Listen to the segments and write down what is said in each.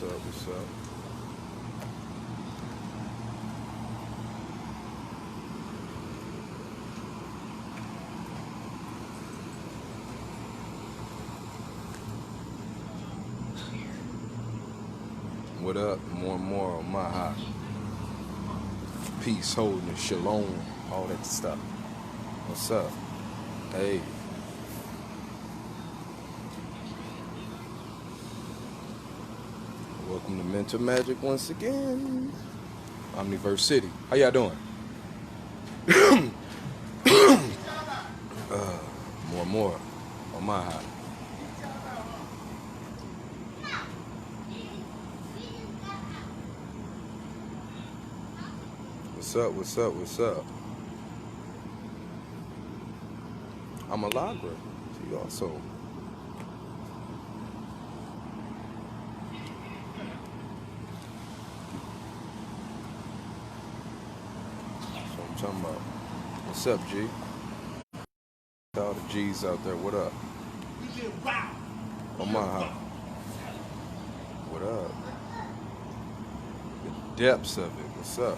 What's up? What's up? What up? More and more on my high. Peace, wholeness, shalom, all that stuff. What's up? Hey. Welcome to Mental Magic once again. Omniverse City. How y'all doing? More and more on my high. What's up? What's up? What's up? I'm a Lagra. She also. That's what I'm talking about. What's up, G? All the G's out there. What up? On my house. What up? The depths of it. What's up?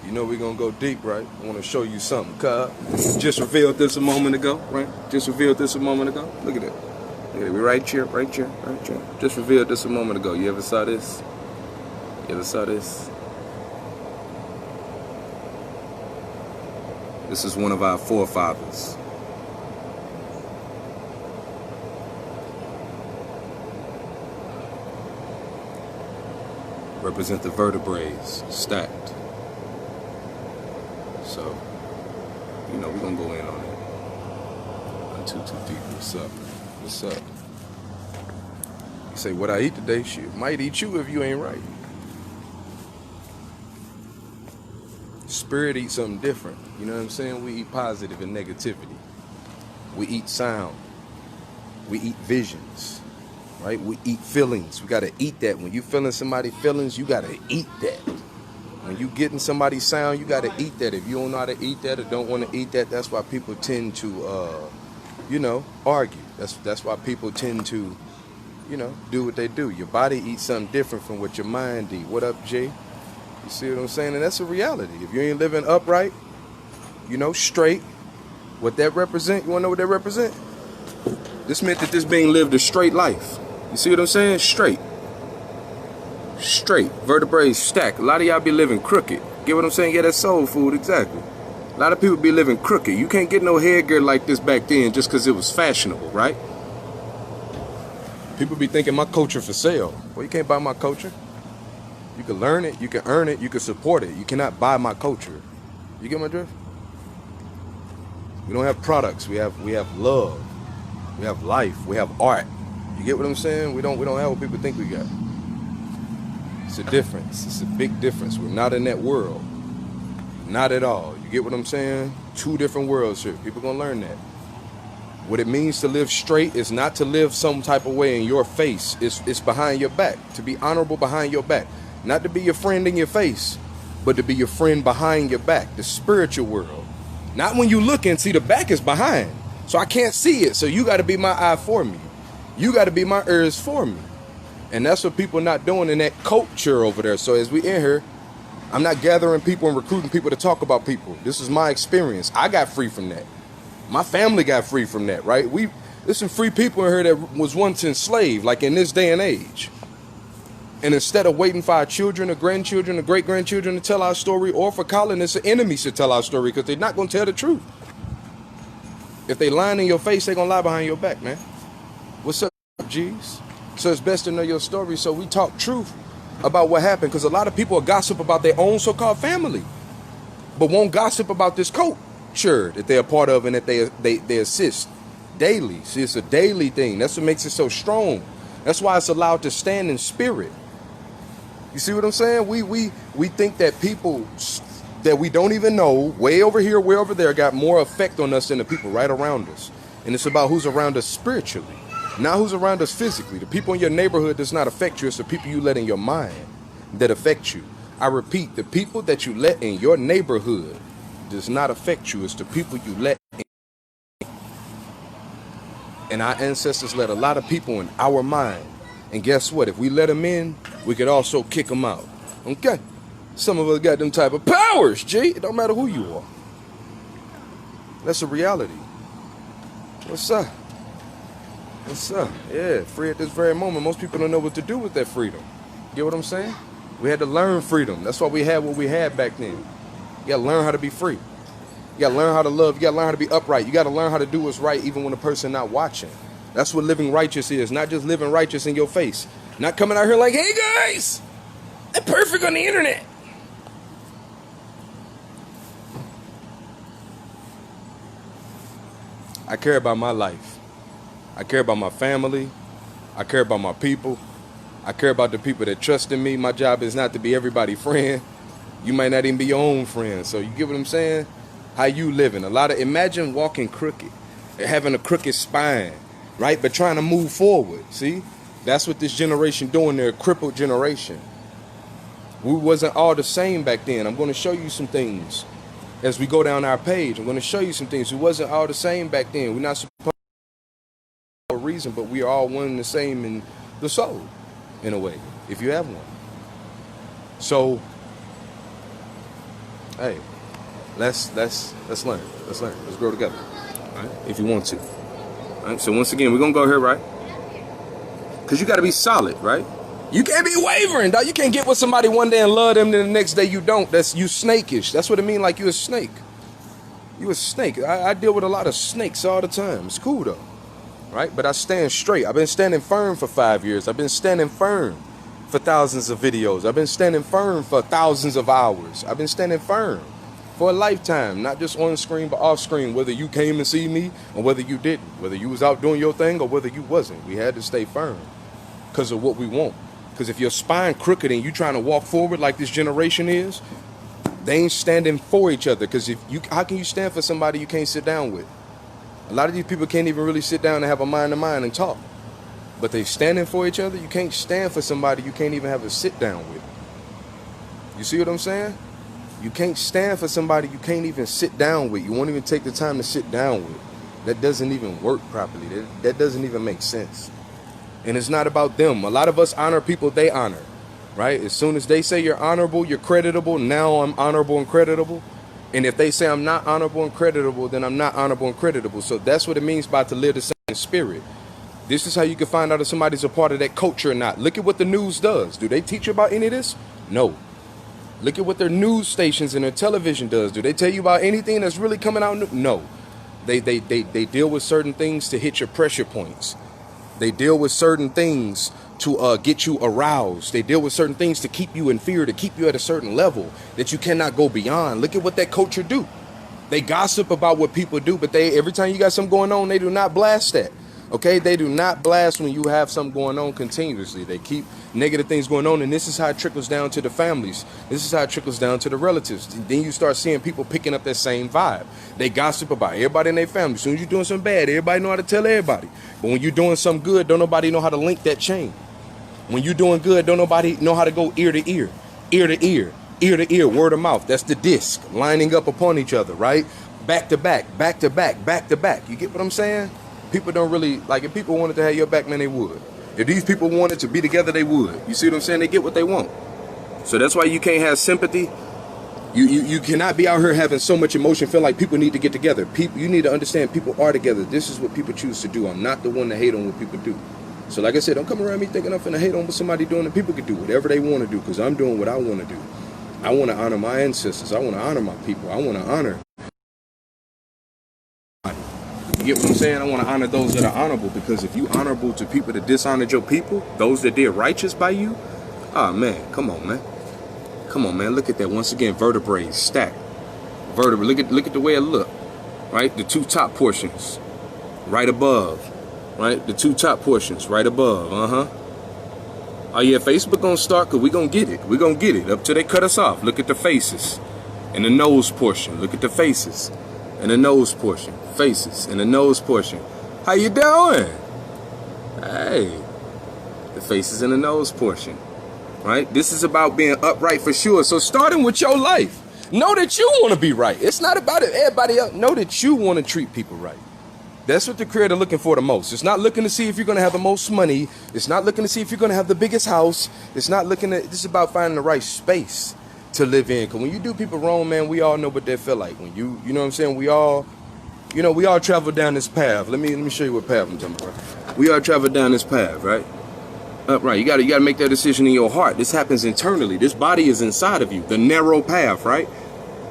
You know we're going to go deep, right? I want to show you something, cuz. Just revealed this a moment ago, right? Just revealed this a moment ago. Look at it. Look at it. We right here, right here, right here. Just revealed this a moment ago. You ever saw this? You ever saw this? This is one of our forefathers. Represent the vertebrae stacked. So, you know, we're going to go in on it. Not too deep. What's up? What's up? You say, what I eat today? Shit, might eat you if you ain't right. Spirit eats something different. You know what I'm saying? We eat positive and negativity. We eat sound. We eat visions. Right? We eat feelings. We got to eat that. When you feeling somebody's feelings, you got to eat that. When you getting somebody's sound, you got to eat that. If you don't know how to eat that or don't want to eat that, that's why people tend to, you know, argue. That's why people tend to, you know, do what they do. Your body eats something different from what your mind eats. What up, Jay? You see what I'm saying? And that's a reality. If you ain't living upright, you know, straight, what that represent, you want to know what that represent? This meant that this being lived a straight life. You see what I'm saying? Straight. Straight. Vertebrae stacked. A lot of y'all be living crooked. Get what I'm saying? Yeah, that's soul food. Exactly. A lot of people be living crooked. You can't get no headgear like this back then just because it was fashionable, right? People be thinking my culture for sale. Well, you can't buy my culture. You can learn it. You can earn it. You can support it. You cannot buy my culture. You get my drift? We don't have products. We have love. We have life. We have art. You get what I'm saying? We don't have what people think we got. It's a difference. It's a big difference. We're not in that world. Not at all. You get what I'm saying? Two different worlds here. People gonna learn that. What it means to live straight is not to live some type of way in your face. It's behind your back. To be honorable behind your back. Not to be your friend in your face, but to be your friend behind your back. The spiritual world. Not when you look and see the back is behind. So I can't see it. So you got to be my eye for me. You got to be my ears for me. And that's what people not doing in that culture over there. So as we in here, I'm not gathering people and recruiting people to talk about people. This is my experience. I got free from that. My family got free from that, right? There's some free people in here that was once enslaved, like in this day and age. And instead of waiting for our children or grandchildren or great-grandchildren to tell our story, or for colonists or enemies to tell our story, because they're not going to tell the truth. If they lying in your face, they're going to lie behind your back, man. What's up, G's? So it's best to know your story so we talk truth about what happened, because a lot of people gossip about their own so-called family, but won't gossip about this culture that they're a part of and that they assist daily. See, it's a daily thing. That's what makes it so strong. That's why it's allowed to stand in spirit. You see what I'm saying? We think that people that we don't even know, way over here, way over there, got more effect on us than the people right around us. And it's about who's around us spiritually, not who's around us physically. The people in your neighborhood does not affect you. It's the people you let in your mind that affect you. I repeat, the people that you let in your neighborhood does not affect you. It's the people you let in. And our ancestors let a lot of people in our mind And guess what? If we let them in, we could also kick them out. Okay? Some of us got them type of powers, G. It don't matter who you are. That's a reality. What's up? What's up? Yeah, free at this very moment. Most people don't know what to do with that freedom. Get what I'm saying? We had to learn freedom. That's why we had what we had back then. You gotta learn how to be free. You gotta learn how to love. You gotta learn how to be upright. You gotta learn how to do what's right even when a person not watching. That's what living righteous is. Not just living righteous in your face. Not coming out here like, hey guys, they're perfect on the internet. I care about my life. I care about my family. I care about my people. I care about the people that trust in me. My job is not to be everybody's friend. You might not even be your own friend. So you get what I'm saying? How you living? Imagine walking crooked, having a crooked spine, right? But trying to move forward. See? That's what this generation doing. They're a crippled generation. We wasn't all the same back then. I'm going to show you some things as we go down our page. I'm going to show you some things. We wasn't all the same back then. We're not supposed to have a reason, but we are all one and the same in the soul, in a way, if you have one. So, hey, let's learn. Let's grow together. All right? If you want to. All right? So once again, we're gonna go here, right? Because you got to be solid, right? You can't be wavering, dog. You can't get with somebody one day and love them, then the next day you don't. That's you snakish. That's what it means. Like you a snake. You a snake. I deal with a lot of snakes all the time. It's cool though, right? But I stand straight. I've been standing firm for 5 years. I've been standing firm for thousands of videos. I've been standing firm for thousands of hours. I've been standing firm for a lifetime, not just on screen but off screen. Whether you came and see me or whether you didn't, whether you was out doing your thing or whether you wasn't, we had to stay firm because of what we want. Because if your spine crooked and you trying to walk forward like this generation is, they ain't standing for each other. Because how can you stand for somebody you can't sit down with? A lot of these people can't even really sit down and have a mind to mind and talk. But they standing for each other. You can't stand for somebody you can't even have a sit down with. You see what I'm saying? You can't stand for somebody you can't even sit down with. You won't even take the time to sit down with. That doesn't even work properly. That doesn't even make sense. And it's not about them. A lot of us honor people they honor, right? As soon as they say you're honorable, you're creditable, now I'm honorable and creditable. And if they say I'm not honorable and creditable, then I'm not honorable and creditable. So that's what it means by to live the same spirit. This is how you can find out if somebody's a part of that culture or not. Look at what the news does. Do they teach you about any of this? No. Look at what their news stations and their television does. Do they tell you about anything that's really coming out? No. They deal with certain things to hit your pressure points. They deal with certain things to get you aroused. They deal with certain things to keep you in fear, to keep you at a certain level that you cannot go beyond. Look at what that culture do. They gossip about what people do, but every time you got something going on, they do not blast that. Okay, they do not blast when you have something going on continuously. They keep negative things going on, and this is how it trickles down to the families. This is how it trickles down to the relatives. Then you start seeing people picking up that same vibe. They gossip about everybody in their family. As soon as you're doing something bad, everybody know how to tell everybody. But when you're doing something good, don't nobody know how to link that chain. When you're doing good, don't nobody know how to go ear to ear, ear to ear, ear to ear, word of mouth. That's the disc lining up upon each other, right? Back to back, back to back, back to back. You get what I'm saying? People don't really, like, if people wanted to have your back, man, they would. If these people wanted to be together, they would. You see what I'm saying? They get what they want. So that's why you can't have sympathy. You cannot be out here having so much emotion, feel like people need to get together. You need to understand people are together. This is what people choose to do. I'm not the one to hate on what people do. So like I said, don't come around me thinking I'm finna hate on what somebody doing, and people can do whatever they want to do because I'm doing what I want to do. I want to honor my ancestors. I want to honor my people. I want to honor. You get what I'm saying? I want to honor those that are honorable, because if you honorable to people that dishonored your people, those that did righteous by you, oh man, come on, man. Come on, man. Look at that. Once again, vertebrae stacked. Vertebrae. Look at the way it look. Right? The two top portions right above. Right? The two top portions right above. Oh yeah, Facebook gonna start, because we gonna get it. We gonna get it up till they cut us off. Look at the faces and the nose portion. Look at the faces and the nose portion. Faces and the nose portion. How you doing? Hey. The faces and the nose portion. Right? This is about being upright for sure. So starting with your life, know that you want to be right. It's not about everybody else. Know that you want to treat people right. That's what the creator looking for the most. It's not looking to see if you're going to have the most money. It's not looking to see if you're going to have the biggest house. It's not looking at, this is about finding the right space to live in. Because when you do people wrong, man, we all know what that feel like. When you know what I'm saying? We all travel down this path. Let me show you what path I'm talking about. We all travel down this path, right? Right. You gotta make that decision in your heart. This happens internally. This body is inside of you. The narrow path, right?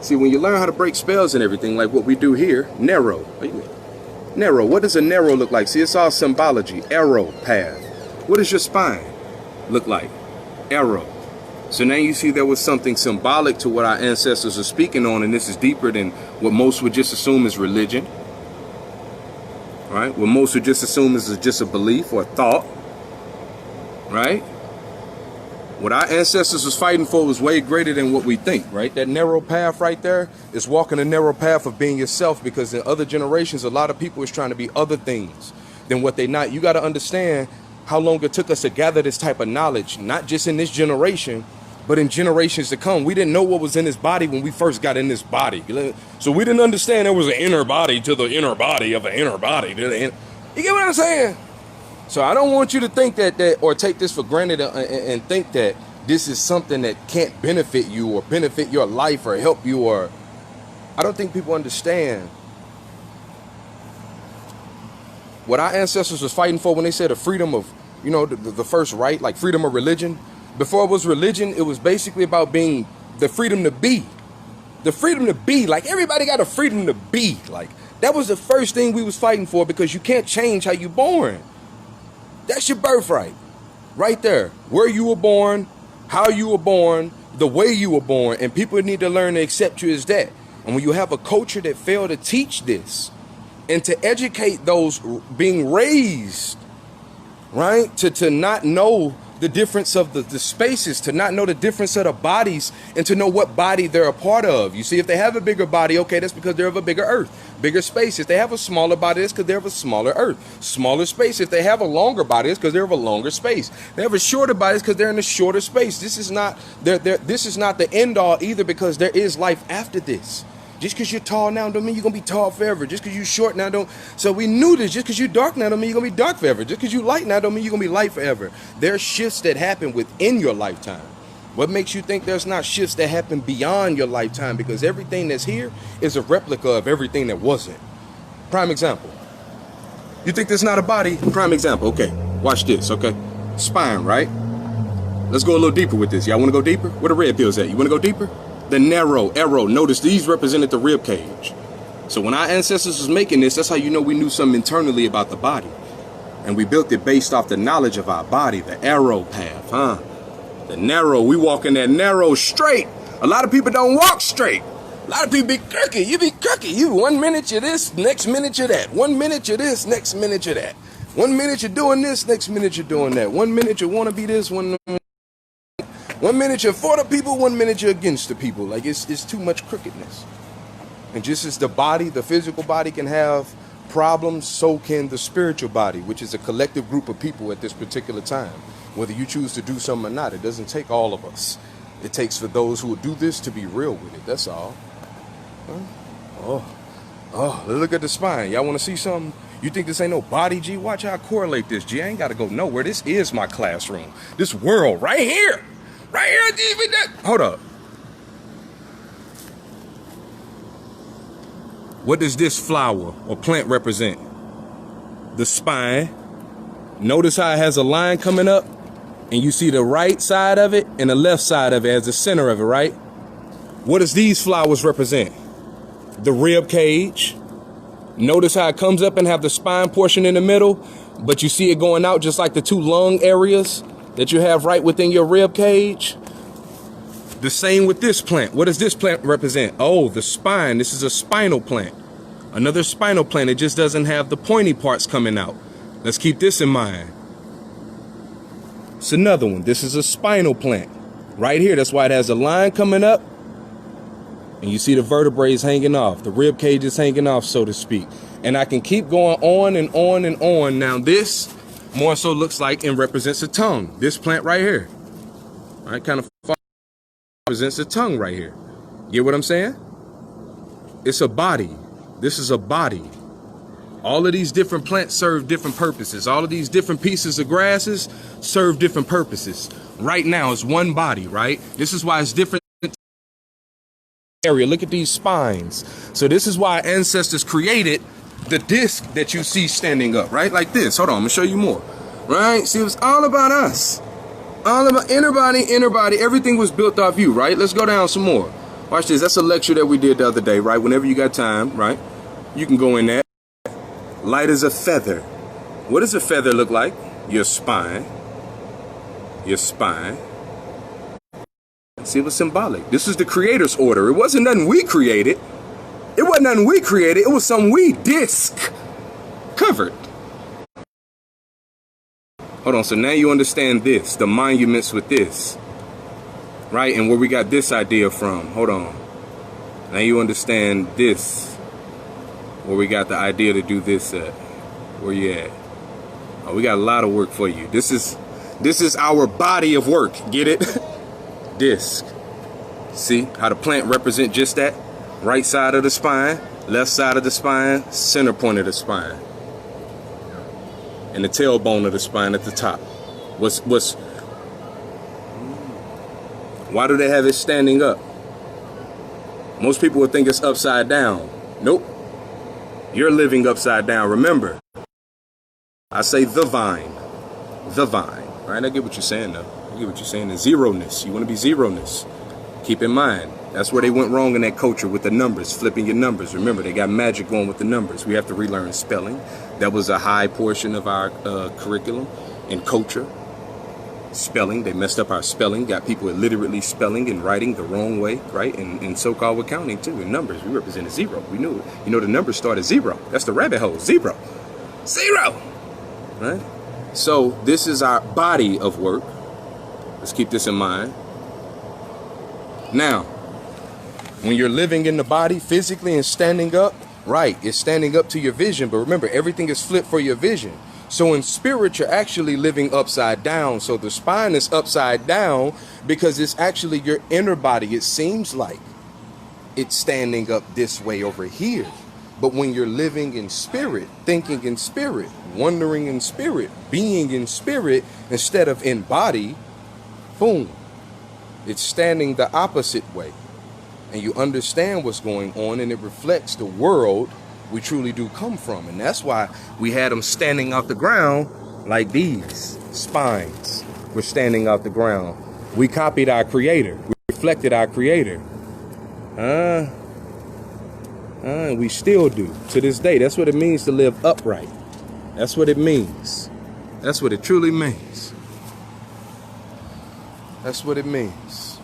See, when you learn how to break spells and everything, like what we do here, narrow. Narrow. What does a narrow look like? See, it's all symbology. Arrow path. What does your spine look like? Arrow. So now you see there was something symbolic to what our ancestors are speaking on, and this is deeper than what most would just assume is religion. Right? What most would just assume is just a belief or a thought. Right? What our ancestors was fighting for was way greater than what we think, right? That narrow path right there is walking the narrow path of being yourself, because in other generations, a lot of people is trying to be other things than what they not. You got to understand how long it took us to gather this type of knowledge, not just in this generation, but in generations to come. We didn't know what was in this body when we first got in this body. So we didn't understand there was an inner body to the inner body of an inner body. You get what I'm saying? So I don't want you to think that or take this for granted and think that this is something that can't benefit you or benefit your life or help you. Or I don't think people understand what our ancestors was fighting for when they said the freedom of, the first right, like freedom of religion. Before it was religion, it was basically about being the freedom to be. The freedom to be. Like, everybody got a freedom to be. Like, that was the first thing we was fighting for, because you can't change how you born. That's your birthright. Right there. Where you were born, how you were born, the way you were born. And people need to learn to accept you as that. And when you have a culture that failed to teach this and to educate those being raised, right, to not know the difference of the spaces, to not know the difference of the bodies, and to know what body they're a part of. You see, if they have a bigger body, okay, that's because they're of a bigger earth, bigger space. If they have a smaller body, that's because they're of a smaller earth, smaller space. If they have a longer body, it's because they're of a longer space. They have a shorter body, it's because they're in a shorter space. This is not this is not the end all either, because there is life after this. Just because you're tall now don't mean you're going to be tall forever. Just because you're short now don't. So we knew this. Just because you're dark now don't mean you're going to be dark forever. Just because you're light now don't mean you're going to be light forever. There are shifts that happen within your lifetime. What makes you think there's not shifts that happen beyond your lifetime? Because everything that's here is a replica of everything that wasn't. Prime example. You think there's not a body? Prime example. Okay, watch this, okay? Spine, right? Let's go a little deeper with this. Y'all want to go deeper? Where the red pills at? You want to go deeper? The narrow arrow. Notice these represented the rib cage. So when our ancestors was making this, that's how you know we knew something internally about the body. And we built it based off the knowledge of our body, the arrow path, huh? The narrow, we walk in that narrow straight. A lot of people don't walk straight. A lot of people be crooked. You be crooked. You 1 minute you're this, next minute you're that. 1 minute you're this, next minute you're that. 1 minute you're doing this, next minute you're doing that. 1 minute you want to be this, 1 minute you're for the people, 1 minute you're against the people. Like, it's too much crookedness. And just as the body, the physical body can have problems, so can the spiritual body, which is a collective group of people at this particular time. Whether you choose to do something or not, it doesn't take all of us. It takes for those who will do this to be real with it. That's all. Huh? Oh, look at the spine. Y'all want to see something? You think this ain't no body, G? Watch how I correlate this, G. I ain't got to go nowhere. This is my classroom. This world right here. Right here. Hold up. What does this flower or plant represent? The spine. Notice how it has a line coming up, and you see the right side of it and the left side of it as the center of it, right? What does these flowers represent? The rib cage. Notice how it comes up and have the spine portion in the middle, but you see it going out just like the two lung areas that you have right within your rib cage. The same with this plant. What does this plant represent? Oh, the spine. This is a spinal plant. Another spinal plant. It just doesn't have the pointy parts coming out. Let's keep this in mind. It's another one. This is a spinal plant. Right here. That's why it has a line coming up. And you see the vertebrae is hanging off. The rib cage is hanging off, so to speak. And I can keep going on and on and on. Now this more so looks like and represents a tongue. This plant right here. All right, kind of represents a tongue right here. Get what I'm saying? It's a body. This is a body. All of these different plants serve different purposes. All of these different pieces of grasses serve different purposes. Right now, it's one body, right? This is why it's different area. Look at these spines. So this is why ancestors created the disc that you see standing up, right? Like this. Hold on, I'm gonna show you more. Right? See, it was all about us. All about inner body. Everything was built off you, right? Let's go down some more. Watch this. That's a lecture that we did the other day, right? Whenever you got time, right? You can go in there. Light as a feather. What does a feather look like? Your spine. Your spine. See, it was symbolic. This is the creator's order. It wasn't nothing we created. It wasn't nothing we created. It was some we disc covered. Hold on. So now you understand this. The monuments with this. Right? And where we got this idea from. Hold on. Now you understand this. Where we got the idea to do this at. Where you at? Oh, we got a lot of work for you. This is our body of work. Get it? Disc. See how the plant represent just that? Right side of the spine, left side of the spine, center point of the spine. And the tailbone of the spine at the top. Why do they have it standing up? Most people would think it's upside down. Nope. You're living upside down. Remember, I say the vine. The vine. All right, I get what you're saying, though. I get what you're saying. The zeroness. You want to be zeroness. Keep in mind, that's where they went wrong in that culture with the numbers, flipping your numbers. Remember, they got magic going with the numbers. We have to relearn spelling. That was a high portion of our curriculum and culture. Spelling. They messed up our spelling. Got people illiterately spelling and writing the wrong way, right? And so-called accounting, too. In numbers, we represented zero. We knew it. You know, the numbers start at zero. That's the rabbit hole. Zero. Zero. Right? So this is our body of work. Let's keep this in mind. Now, when you're living in the body physically and standing up, right, it's standing up to your vision. But remember, everything is flipped for your vision. So in spirit, you're actually living upside down. So the spine is upside down because it's actually your inner body. It seems like it's standing up this way over here. But when you're living in spirit, thinking in spirit, wondering in spirit, being in spirit instead of in body, boom, it's standing the opposite way. And you understand what's going on, and it reflects the world we truly do come from. And that's why we had them standing off the ground like these spines were standing off the ground. We copied our creator. We reflected our creator. We still do to this day. That's what it means to live upright. That's what it means. That's what it truly means. That's what it means.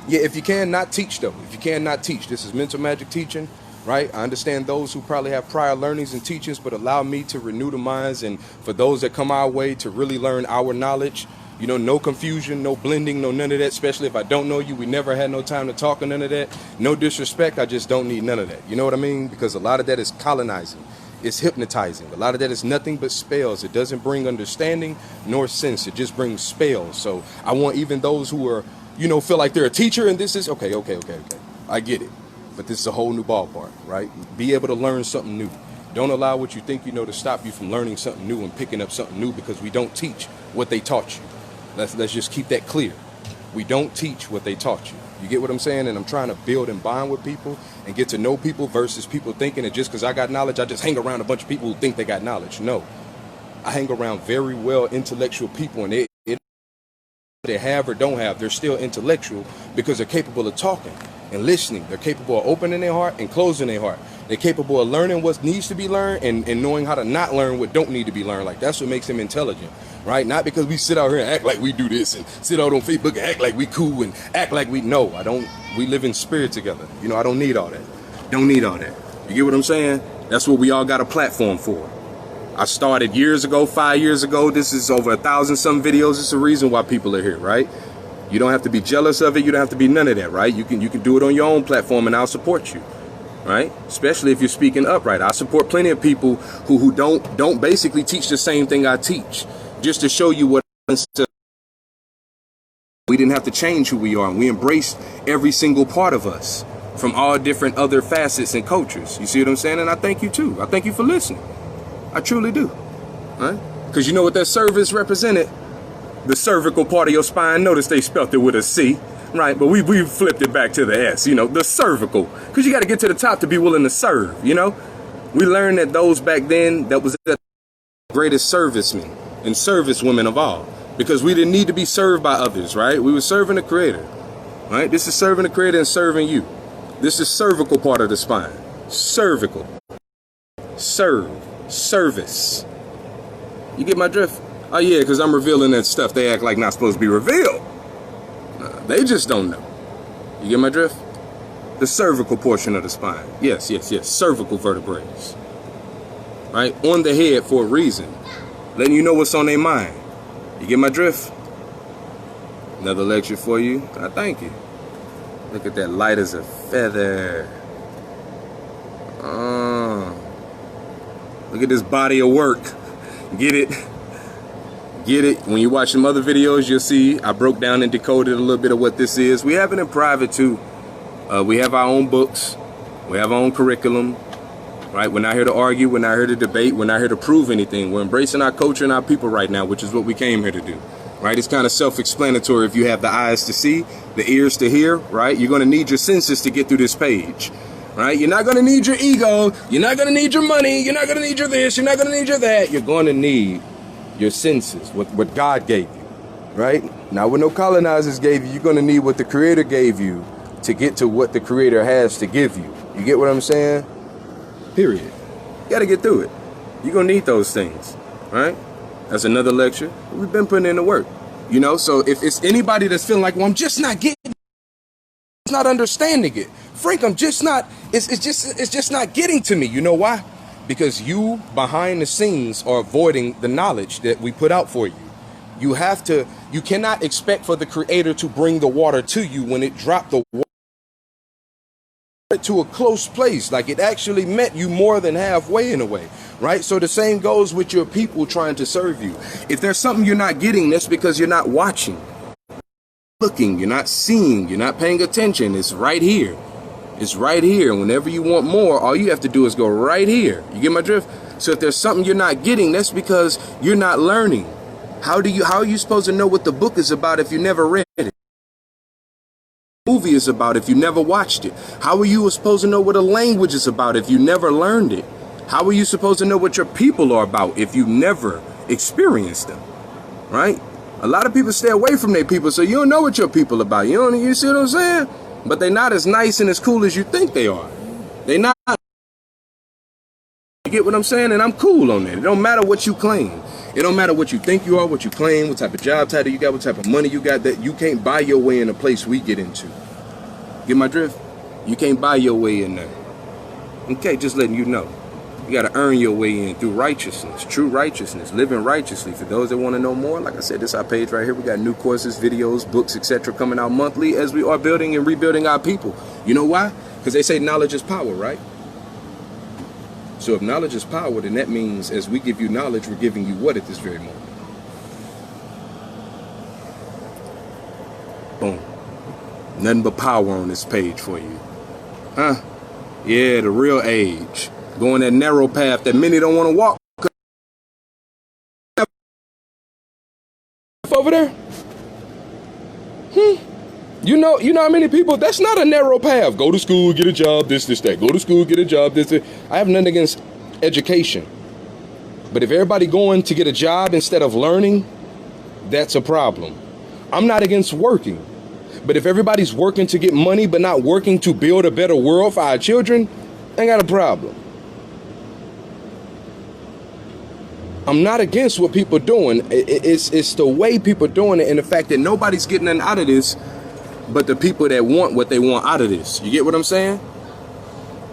Yeah, if you can, not teach, though. If you can, not teach. This is mental magic teaching, right? I understand those who probably have prior learnings and teachings, but allow me to renew the minds. And for those that come our way to really learn our knowledge, you know, no confusion, no blending, no none of that, especially if I don't know you. We never had no time to talk or none of that. No disrespect. I just don't need none of that. You know what I mean? Because a lot of that is colonizing. It's hypnotizing. A lot of that is nothing but spells. It doesn't bring understanding nor sense. It just brings spells. So I want even those who are, you know, feel like they're a teacher and this is okay. I get it. But this is a whole new ballpark, right? Be able to learn something new. Don't allow what you think you know to stop you from learning something new and picking up something new, because we don't teach what they taught you. Let's just keep that clear. We don't teach what they taught you. You get what I'm saying? And I'm trying to build and bond with people and get to know people versus people thinking that just because I got knowledge, I just hang around a bunch of people who think they got knowledge. No. I hang around very well intellectual people, and they have or don't have, they're still intellectual because they're capable of talking and listening. They're capable of opening their heart and closing their heart. They're capable of learning what needs to be learned and knowing how to not learn what don't need to be learned. Like, that's what makes them intelligent, right? Not because we sit out here and act like we do this and sit out on Facebook and act like we cool and act like we know. We live in spirit together. You know, I don't need all that. Don't need all that. You get what I'm saying? That's what we all got a platform for. I started years ago, 5 years ago. This is over 1,000-some videos. It's the reason why people are here, right? You don't have to be jealous of it. You don't have to be none of that, right? You can do it on your own platform, and I'll support you, right? Especially if you're speaking upright. I support plenty of people who don't basically teach the same thing I teach, just to show you what we didn't have to change who we are. And we embraced every single part of us. from all different other facets and cultures. You see what I'm saying? And I thank you too. I thank you for listening. I truly do. Right? Because you know what that cervix represented? The cervical part of your spine. Notice they spelt it with a C. Right? But we flipped it back to the S. You know, the cervical. Because you got to get to the top to be willing to serve. You know? We learned that those back then, that was the greatest servicemen and servicewomen of all. Because we didn't need to be served by others. Right? We were serving the Creator. Right? This is serving the Creator and serving you. This is cervical part of the spine. Cervical. Serve. Service. You get my drift? Oh yeah, because I'm revealing that stuff they act like not supposed to be revealed. They just don't know. You get my drift? The cervical portion of the spine. Yes. Cervical vertebrae. Right? On the head for a reason. Letting you know what's on their mind. You get my drift? Another lecture for you. I thank you. Look at that, light as a feather. Look at this body of work. Get it? Get it? When you watch some other videos, you'll see I broke down and decoded a little bit of what this is. We have it in private too. We have our own books. We have our own curriculum. Right? We're not here to argue. We're not here to debate. We're not here to prove anything. We're embracing our culture and our people right now, which is what we came here to do. Right? It's kind of self-explanatory. If you have the eyes to see, the ears to hear, right? You're going to need your senses to get through this page, right? You're not going to need your ego. You're not going to need your money. You're not going to need your this. You're not going to need your that. You're going to need your senses, what God gave you, right? Not what no colonizers gave you. You're going to need what the Creator gave you to get to what the Creator has to give you. You get what I'm saying? Period. You got to get through it. You're going to need those things, right? That's another lecture. We've been putting in the work, you know. So if it's anybody that's feeling like, well, I'm just not getting it, it's not understanding it, Frank, I'm just not. It's just not getting to me. You know why? Because you behind the scenes are avoiding the knowledge that we put out for you. You have to. You cannot expect for the Creator to bring the water to you when it dropped the water to a close place. Like it actually met you more than halfway in a way. Right? So the same goes with your people trying to serve you. If there's something you're not getting, that's because you're not watching, looking, you're not seeing, you're not paying attention. It's right here. It's right here. Whenever you want more, all you have to do is go right here. You get my drift? So if there's something you're not getting, that's because you're not learning. How are you supposed to know what the book is about if you never read it? Movie is about if you never watched it? How are you supposed to know what a language is about if you never learned it? How are you supposed to know what your people are about if you never experienced them? Right? A lot of people stay away from their people, so you don't know what your people are about. You see what I'm saying? But they're not as nice and as cool as you think they are. They're not. You get what I'm saying? And I'm cool on that. It don't matter what you claim. It don't matter what you think you are, what you claim, what type of job title you got, what type of money you got. That you can't buy your way in a place we get into. Get my drift? You can't buy your way in there. Okay, just letting you know. You got to earn your way in through righteousness, true righteousness, living righteously. For those that want to know more, like I said, this is our page right here. We got new courses, videos, books, etc. coming out monthly as we are building and rebuilding our people. You know why? Because they say knowledge is power, right? So if knowledge is power, then that means as we give you knowledge, we're giving you what at this very moment? Boom. Nothing but power on this page for you. Huh? Yeah, the real age. Going that narrow path that many don't want to walk. Over there? You know how many people, that's not a narrow path. Go to school, get a job, this, that. Go to school, get a job, this. I have nothing against education. But if everybody going to get a job instead of learning, that's a problem. I'm not against working. But if everybody's working to get money but not working to build a better world for our children, I got a problem. I'm not against what people are doing. It's the way people are doing it and the fact that nobody's getting nothing out of this but the people that want what they want out of this. You get what I'm saying?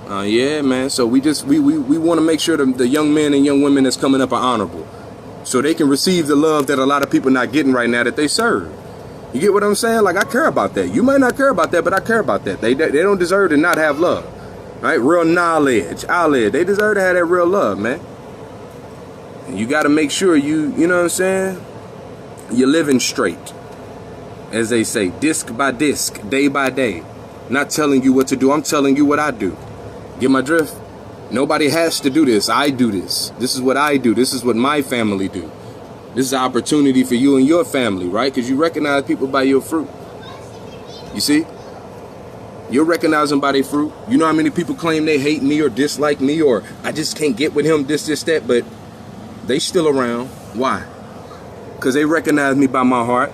Yeah, man. So we want to make sure the young men and young women that's coming up are honorable so they can receive the love that a lot of people not getting right now that they serve. You get what I'm saying? Like, I care about that. You might not care about that, but I care about that. They don't deserve to not have love. Right? Real knowledge. They deserve to have that real love, man. And you got to make sure you know what I'm saying? You're living straight. As they say, disc by disc, day by day. Not telling you what to do. I'm telling you what I do. Get my drift? Nobody has to do this. I do this. This is what I do. This is what my family do. This is an opportunity for you and your family, right? Because you recognize people by your fruit. You see? You're recognizing by their fruit. You know how many people claim they hate me or dislike me or I just can't get with him, this, that, but they still around. Why? Because they recognize me by my heart.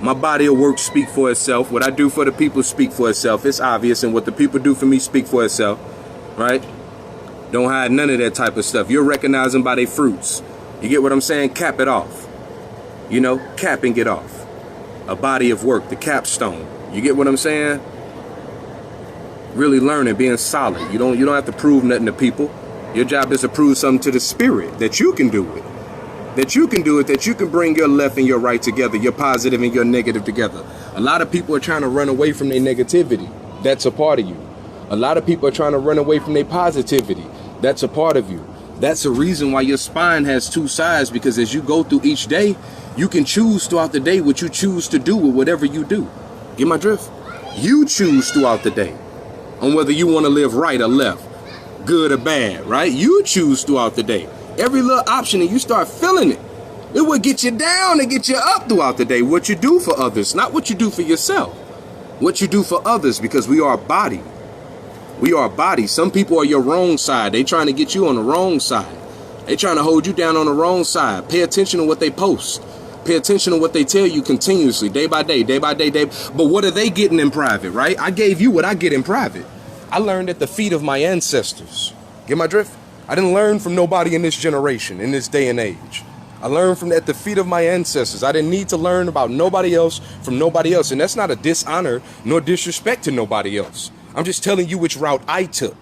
My body of work speak for itself. What I do for the people speak for itself. It's obvious. And what the people do for me speak for itself. Right? Don't hide none of that type of stuff. You're recognizing by their fruits. You get what I'm saying? Cap it off. You know, capping it off. A body of work, the capstone. You get what I'm saying? Really learning, being solid. You don't have to prove nothing to people. Your job is to prove something to the spirit that you can do it. That you can do it, that you can bring your left and your right together, your positive and your negative together. A lot of people are trying to run away from their negativity. That's a part of you. A lot of people are trying to run away from their positivity. That's a part of you. That's the reason why your spine has two sides, because as you go through each day, you can choose throughout the day what you choose to do with whatever you do. Get my drift? You choose throughout the day on whether you want to live right or left, good or bad, right? You choose throughout the day. Every little option, and you start feeling it. It will get you down and get you up throughout the day. What you do for others, not what you do for yourself. What you do for others, because we are a body. We are a body. Some people are your wrong side. They trying to get you on the wrong side. They trying to hold you down on the wrong side. Pay attention to what they post. Pay attention to what they tell you continuously, day by day, day by day, day. But what are they getting in private, right? I gave you what I get in private. I learned at the feet of my ancestors. Get my drift? I didn't learn from nobody in this generation, in this day and age. I learned from at the feet of my ancestors. I didn't need to learn about nobody else from nobody else. And that's not a dishonor nor disrespect to nobody else. I'm just telling you which route I took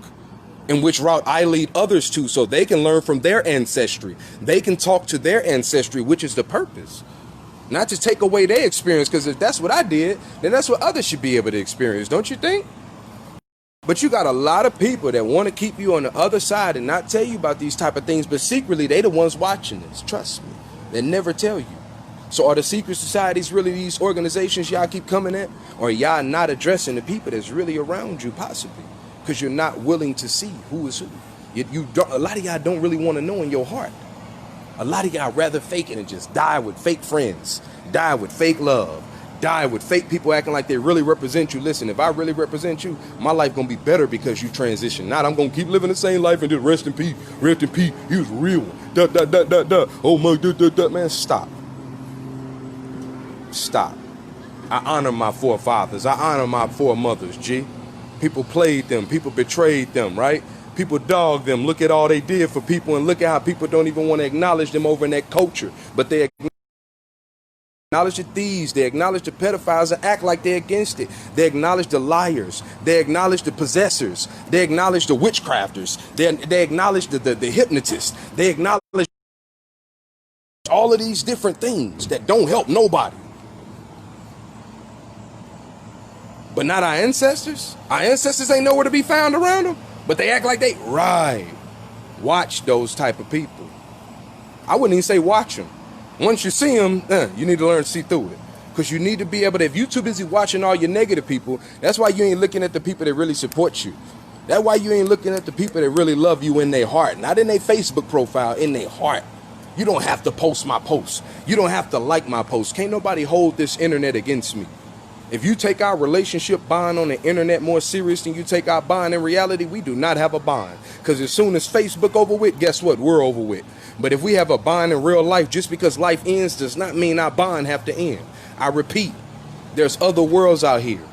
and which route I lead others to, so they can learn from their ancestry. They can talk to their ancestry, which is the purpose. Not to take away their experience, because if that's what I did, then that's what others should be able to experience, don't you think? But you got a lot of people that want to keep you on the other side and not tell you about these type of things, but secretly they the ones watching this. Trust me. They never tell you. So are the secret societies really these organizations y'all keep coming at? Or y'all not addressing the people that's really around you, possibly? Because you're not willing to see who is who. A lot of y'all don't really want to know in your heart. A lot of y'all rather fake it and just die with fake friends, die with fake love, die with fake people acting like they really represent you. Listen, if I really represent you, my life gonna be better because you transition. Not I'm gonna keep living the same life and just rest in peace, rest in peace. He was a real one. Oh my, man, stop. Stop. I honor my forefathers. I honor my foremothers, G. People played them. People betrayed them, right? People dogged them. Look at all they did for people, and look at how people don't even want to acknowledge them over in that culture. But they acknowledge the thieves. They acknowledge the pedophiles and act like they're against it. They acknowledge the liars. They acknowledge the possessors. They acknowledge the witchcrafters. They acknowledge the hypnotists. They acknowledge all of these different things that don't help nobody. But not our ancestors. Our ancestors ain't nowhere to be found around them. But they act like they, right. Watch those type of people. I wouldn't even say watch them. Once you see them, you need to learn to see through it. Because you need to be able to, if you're too busy watching all your negative people, that's why you ain't looking at the people that really support you. That's why you ain't looking at the people that really love you in their heart. Not in their Facebook profile, in their heart. You don't have to post my posts. You don't have to like my posts. Can't nobody hold this internet against me. If you take our relationship bond on the internet more serious than you take our bond in reality, we do not have a bond. Because as soon as Facebook over with, guess what? We're over with. But if we have a bond in real life, just because life ends does not mean our bond have to end. I repeat, there's other worlds out here.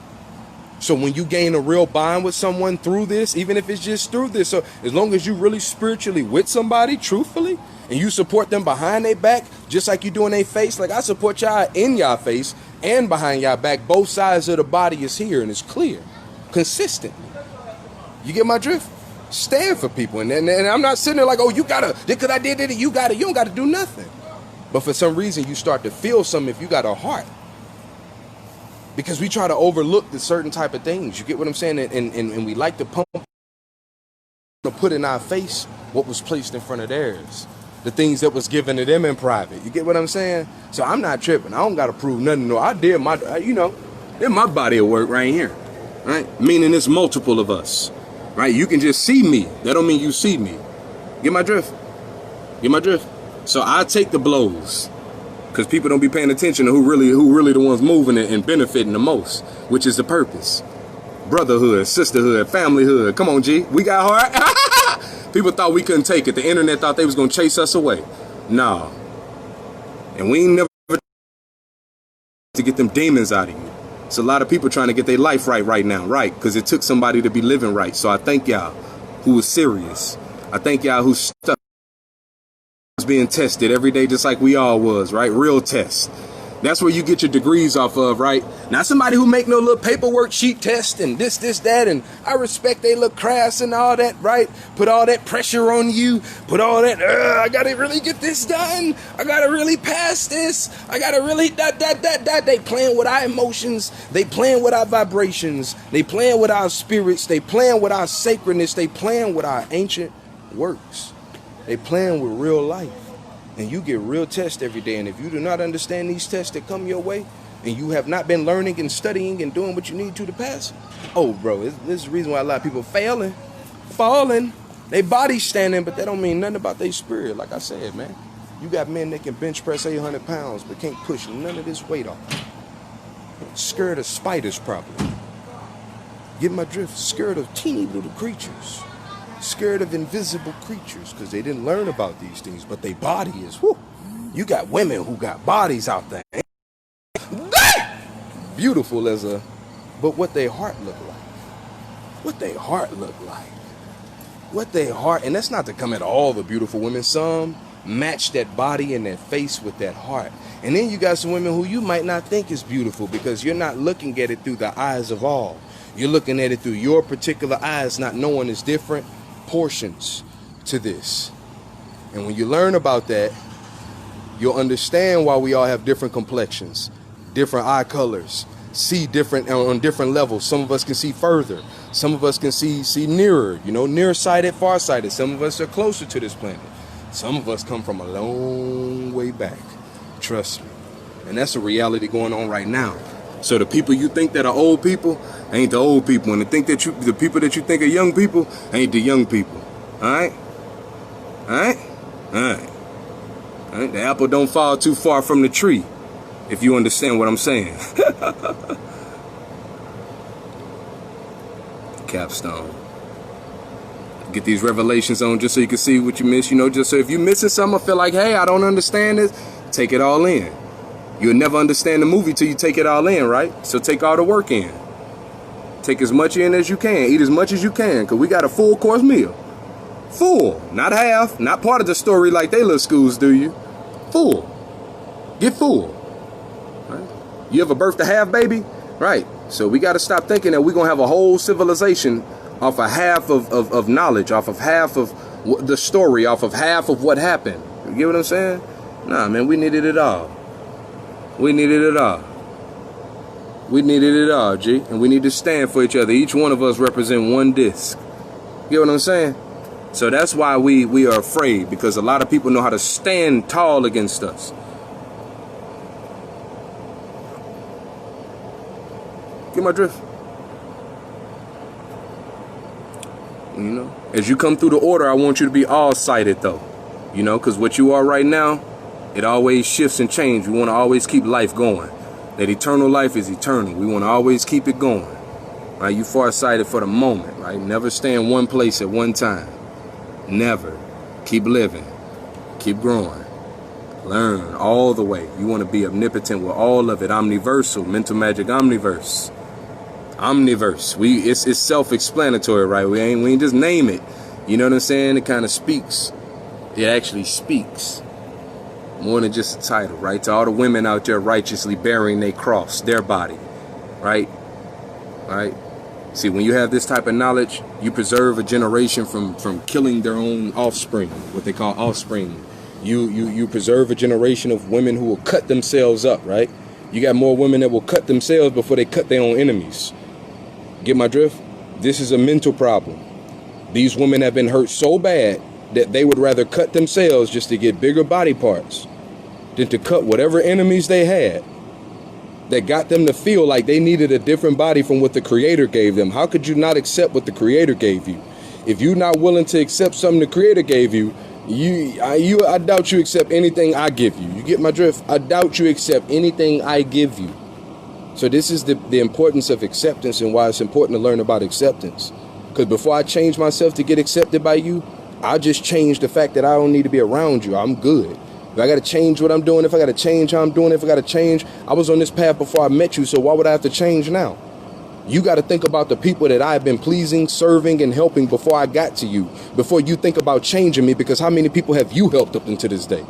So when you gain a real bond with someone through this, even if it's just through this, so as long as you really spiritually with somebody, truthfully, and you support them behind their back, just like you do in their face, like I support y'all in y'all face and behind y'all back, both sides of the body is here and it's clear, consistently. You get my drift? Stand for people. And I'm not sitting there like, oh, you gotta, because I did it, you gotta, you don't gotta do nothing. But for some reason, you start to feel something if you got a heart. Because we try to overlook the certain type of things. You get what I'm saying? And we like to put in our face what was placed in front of theirs. The things that was given to them in private. You get what I'm saying? So I'm not tripping. I don't got to prove nothing. No, I did my, in my body of work right here. right? Meaning it's multiple of us, right? You can just see me. That don't mean you see me. Get my drift? Get my drift? So I take the blows because people don't be paying attention to who really the ones moving it and benefiting the most, which is the purpose. Brotherhood, sisterhood, familyhood. Come on, G. We got heart. People thought we couldn't take it. The internet thought they was going to chase us away. Nah. And we ain't never to get them demons out of you. It's a lot of people trying to get their life right now, right? Because it took somebody to be living right. So I thank y'all who was serious. I thank y'all who stuck was being tested every day just like we all was, right? Real test. That's where you get your degrees off of, right? Not somebody who make no little paperwork sheet test and this, that, and I respect they look crass and all that, right? Put all that pressure on you, put all that, I gotta really get this done. I gotta really pass this. I gotta really, that. They playing with our emotions. They playing with our vibrations. They playing with our spirits. They playing with our sacredness. They playing with our ancient works. They playing with real life. And you get real tests every day. And if you do not understand these tests that come your way, and you have not been learning and studying and doing what you need to pass, oh, bro, this is the reason why a lot of people falling. They body standing, but that don't mean nothing about their spirit. Like I said, man, you got men that can bench press 800 pounds, but can't push none of this weight off. Scared of spiders, probably. Get my drift? Scared of teeny little creatures. Scared of invisible creatures because they didn't learn about these things, but their body is, whoo. You got women who got bodies out there. Beautiful as a, but what their heart look like. What their heart look like. What their heart, and that's not to come at all the beautiful women. Some match that body and that face with that heart. And then you got some women who you might not think is beautiful because you're not looking at it through the eyes of all. You're looking at it through your particular eyes, not knowing it's different portions to this. And when you learn about that, you'll understand why we all have different complexions, different eye colors, see different on different levels. Some of us can see further. Some of us can see nearer, nearsighted, farsighted. Some of us are closer to this planet. Some of us come from a long way back. Trust me. And that's a reality going on right now. So the people you think that are old people ain't the old people, and the people that you think are young people ain't the young people. All right? The apple don't fall too far from the tree, if you understand what I'm saying. Capstone. Get these revelations on just so you can see what you miss. Just so if you're missing something, I feel like, hey, I don't understand this. Take it all in. You'll never understand the movie till you take it all in, right? So take all the work in. Take as much in as you can. Eat as much as you can, because we got a full course meal. Full. Not half. Not part of the story like they little schools do you. Full. Get full. Right? You ever birthed a half baby? Right. So we got to stop thinking that we're going to have a whole civilization off of half of knowledge, off of half of the story, off of half of what happened. You get what I'm saying? Nah, man, we needed it all. We needed it all. We needed it all, G. And we need to stand for each other. Each one of us represent one disc. You get what I'm saying? So that's why we are afraid, because a lot of people know how to stand tall against us. Get my drift? As you come through the order, I want you to be all-sighted, though. Because what you are right now, it always shifts and changes. We want to always keep life going. That eternal life is eternal. We want to always keep it going. Right? You far-sighted for the moment, right? Never stay in one place at one time. Never. Keep living. Keep growing. Learn all the way. You want to be omnipotent with all of it. Omniversal. Mental magic omniverse. Omniverse. It's self-explanatory, right? We ain't just name it. You know what I'm saying? It kind of speaks. It actually speaks. More than just a title, right? To all the women out there righteously bearing their cross, their body, right? Right? See, when you have this type of knowledge, you preserve a generation from killing their own offspring, what they call offspring. You preserve a generation of women who will cut themselves up, right? You got more women that will cut themselves before they cut their own enemies. Get my drift? This is a mental problem. These women have been hurt so bad that they would rather cut themselves just to get bigger body parts than to cut whatever enemies they had. that got them to feel like they needed a different body from what the Creator gave them. How could you not accept what the Creator gave you? If you're not willing to accept something the Creator gave you, I doubt you accept anything I give you. You get my drift? I doubt you accept anything I give you. So this is the importance of acceptance and why it's important to learn about acceptance. Because before I change myself to get accepted by you, I just change the fact that I don't need to be around you. I'm good. If I got to change what I'm doing, if I got to change how I'm doing, if I got to change, I was on this path before I met you, so why would I have to change now? You got to think about the people that I've been pleasing, serving, and helping before I got to you, before you think about changing me, because how many people have you helped up until this day?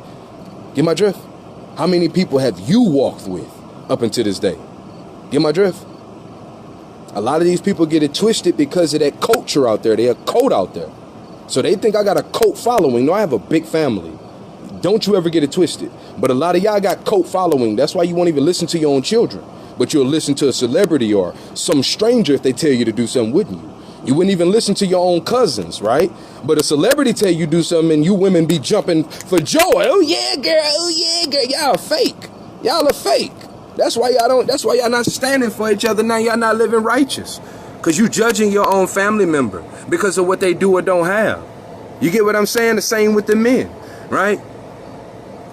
Get my drift? How many people have you walked with up until this day? Get my drift? A lot of these people get it twisted because of that culture out there. They're a cult out there. So they think I got a cult following. No, I have a big family. Don't you ever get it twisted. But a lot of y'all got cult following. That's why you won't even listen to your own children. But you'll listen to a celebrity or some stranger if they tell you to do something, wouldn't you? You wouldn't even listen to your own cousins, right? But a celebrity tell you do something and you women be jumping for joy. Oh yeah, girl. Oh yeah, girl. Y'all are fake. Y'all are fake. That's why y'all not standing for each other now. Y'all not living righteous. Because you judging your own family member because of what they do or don't have. You get what I'm saying? The same with the men, right?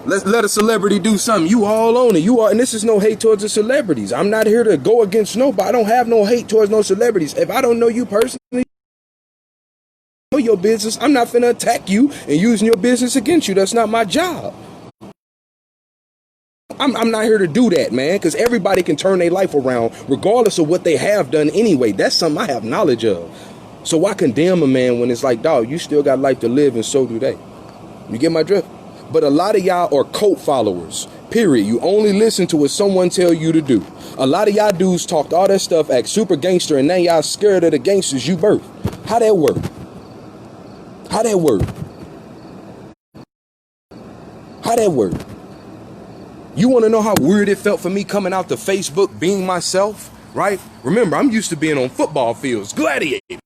Let a celebrity do something. You all own it. And this is no hate towards the celebrities. I'm not here to go against nobody. I don't have no hate towards no celebrities. If I don't know you personally, know your business, I'm not finna attack you and using your business against you. That's not my job. I'm not here to do that, man, because everybody can turn their life around regardless of what they have done anyway. That's something I have knowledge of. So why condemn a man when it's like, dog, you still got life to live and so do they. You get my drift? But a lot of y'all are cult followers, period. You only listen to what someone tell you to do. A lot of y'all dudes talked all that stuff, act super gangster, and now y'all scared of the gangsters you birthed. How that work? How that work? How that work? You want to know how weird it felt for me coming out to Facebook, being myself, right? Remember, I'm used to being on football fields, gladiating,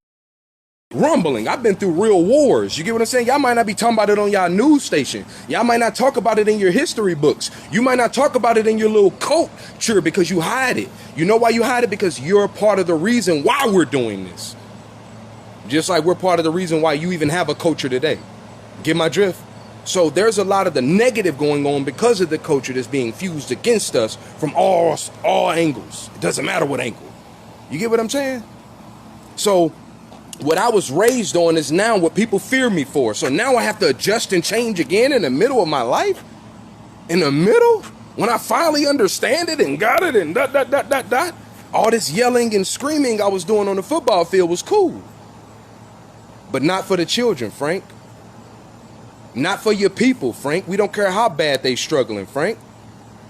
rumbling. I've been through real wars. You get what I'm saying? Y'all might not be talking about it on y'all news station. Y'all might not talk about it in your history books. You might not talk about it in your little culture because you hide it. You know why you hide it? Because you're part of the reason why we're doing this. Just like we're part of the reason why you even have a culture today. Get my drift? So there's a lot of the negative going on because of the culture that's being fused against us from all angles. It doesn't matter what angle. You get what I'm saying? So what I was raised on is now what people fear me for. So now I have to adjust and change again in the middle of my life? In the middle? When I finally understand it and got it and dot. All this yelling and screaming I was doing on the football field was cool. But not for the children, Frank. Not for your people, Frank. We don't care how bad they struggling, Frank.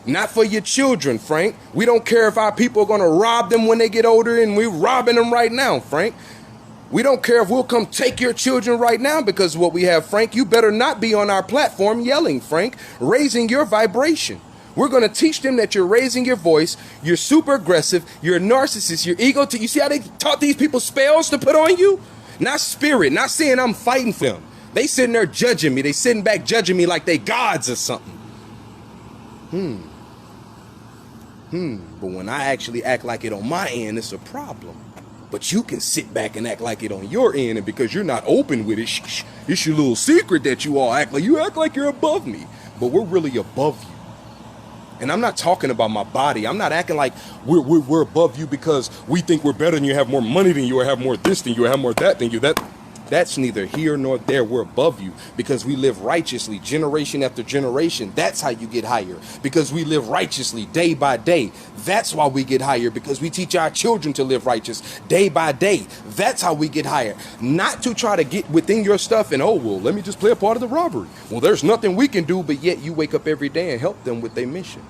Not for your children, Frank. We don't care if our people are going to rob them when they get older and we're robbing them right now, Frank. We don't care if we'll come take your children right now because of what we have, Frank. You better not be on our platform yelling, Frank, raising your vibration. We're going to teach them that you're raising your voice, you're super aggressive, you're a narcissist, you're ego. You see how they taught these people spells to put on you? Not spirit, not saying I'm fighting for them. They sitting there judging me. They sitting back judging me like they gods or something. But when I actually act like it on my end, it's a problem. But you can sit back and act like it on your end, and because you're not open with it, it's your little secret that you all act like you're above me. But we're really above you. And I'm not talking about my body. I'm not acting like we're above you because we think we're better than you, have more money than you, or have more this than you, or have more that than you. That's neither here nor there. We're above you because we live righteously generation after generation. That's how you get higher, because we live righteously day by day. That's why we get higher, because we teach our children to live righteous day by day. That's how we get higher. Not to try to get within your stuff and, oh, well, let me just play a part of the robbery. Well, there's nothing we can do, but yet you wake up every day and help them with their mission.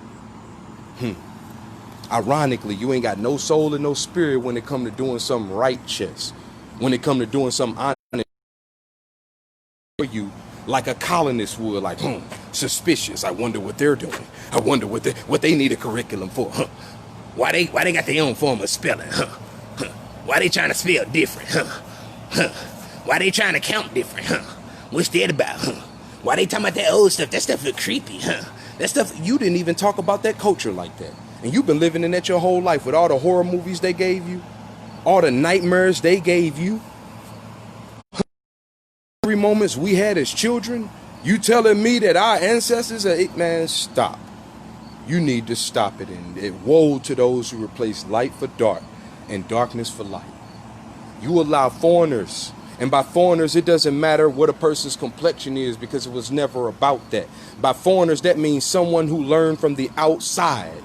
Ironically, you ain't got no soul and no spirit when it come to doing something righteous. When it come to doing something honest. You like a colonist would, like, suspicious. I wonder what they're doing. I wonder what they need a curriculum for. Why they got their own form of spelling? Why they trying to spell different? Why they trying to count different? What's that about? Why they talking about that old stuff? That stuff look creepy. That stuff, you didn't even talk about that culture like that. And you've been living in that your whole life with all the horror movies they gave you, all the nightmares they gave you, moments we had as children. You telling me that our ancestors are, man, stop. You need to stop it. And woe to those who replace light for dark and darkness for light. You allow foreigners, and by foreigners, it doesn't matter what a person's complexion is, because it was never about that. By foreigners, that means someone who learned from the outside.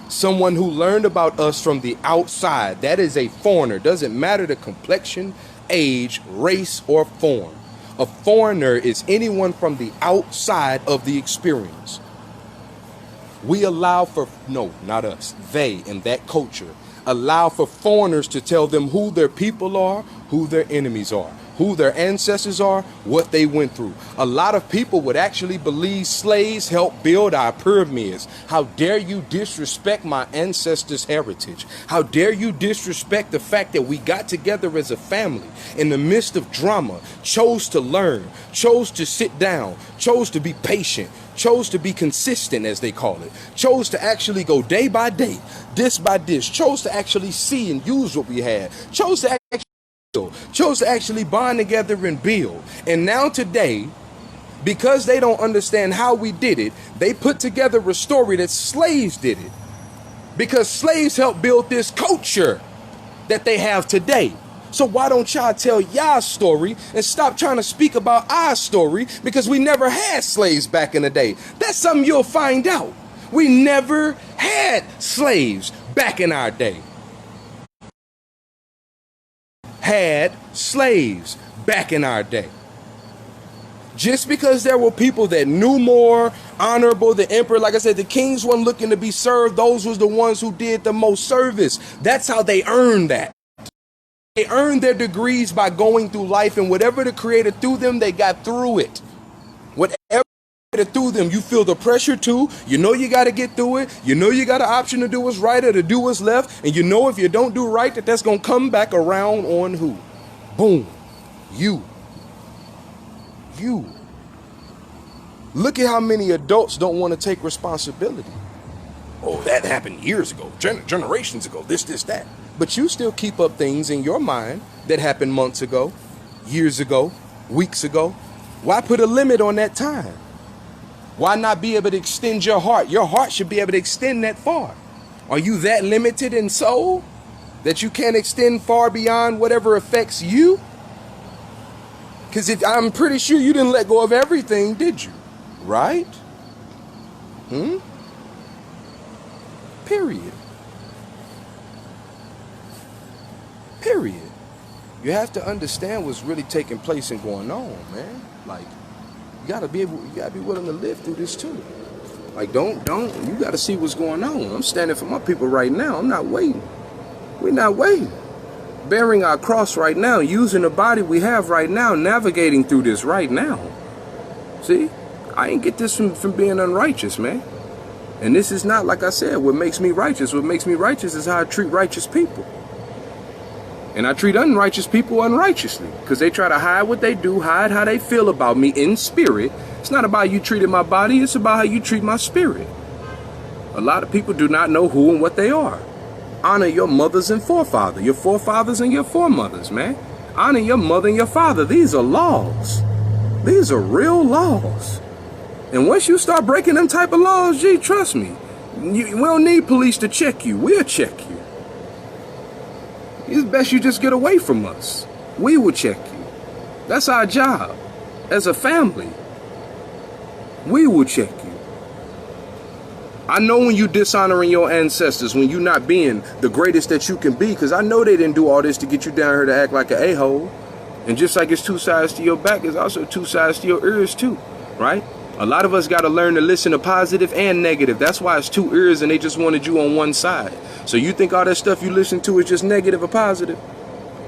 Someone who learned about us from the outside. That is a foreigner. Doesn't matter the complexion, age, race, or form. A foreigner is anyone from the outside of the experience. We allow for, no, not us, they in that culture, allow for foreigners to tell them who their people are, who their enemies are, who their ancestors are, what they went through. A lot of people would actually believe slaves helped build our pyramids. How dare you disrespect my ancestors' heritage? How dare you disrespect the fact that we got together as a family in the midst of drama, chose to learn, chose to sit down, chose to be patient, chose to be consistent, as they call it, chose to actually go day by day, this by this, chose to actually see and use what we had, chose to actually bond together and build. And now today, because they don't understand how we did it, they put together a story that slaves did it. Because slaves helped build this culture that they have today. So why don't y'all tell y'all story and stop trying to speak about our story, because we never had slaves back in the day. That's something you'll find out. We never had slaves back in our day. Had slaves back in our day. Just because there were people that knew more, honorable, the emperor, like I said, the kings weren't looking to be served. Those was the ones who did the most service. That's how they earned that. They earned their degrees by going through life, and whatever the creator threw them, they got through it. Whatever through them, you feel the pressure too. You know you got to get through it. You know you got an option to do what's right or to do what's left. And you know if you don't do right, that's going to come back around on who? Boom. You. Look at how many adults don't want to take responsibility. Oh, that happened years ago, generations ago, this, that. But you still keep up things in your mind that happened months ago, years ago, weeks ago. Why put a limit on that time? Why not be able to extend your heart? Your heart should be able to extend that far. Are you that limited in soul that you can't extend far beyond whatever affects you? Because I'm pretty sure you didn't let go of everything, did you? Right? Period. You have to understand what's really taking place and going on, man. Like, you gotta be willing to live through this too. Like, you gotta see what's going on. I'm standing for my people right now. I'm not waiting. We're not waiting. Bearing our cross right now, using the body we have right now, navigating through this right now. See, I ain't get this from being unrighteous, man. And this is not, like I said, what makes me righteous. What makes me righteous is how I treat righteous people. And I treat unrighteous people unrighteously, because they try to hide what they do, hide how they feel about me in spirit. It's not about you treating my body, it's about how you treat my spirit. A lot of people do not know who and what they are. Honor your mothers and forefathers, your forefathers and your foremothers, man. Honor your mother and your father. These are laws. These are real laws. And once you start breaking them type of laws, gee, trust me, we don't need police to check you. We'll check you. It's best you just get away from us. We will check you. That's our job. As a family, we will check you. I know when you dishonoring your ancestors, when you not being the greatest that you can be, because I know they didn't do all this to get you down here to act like an a-hole. And just like it's two sides to your back, there's also two sides to your ears too, right? A lot of us got to learn to listen to positive and negative. That's why it's two ears and they just wanted you on one side. So you think all that stuff you listen to is just negative or positive?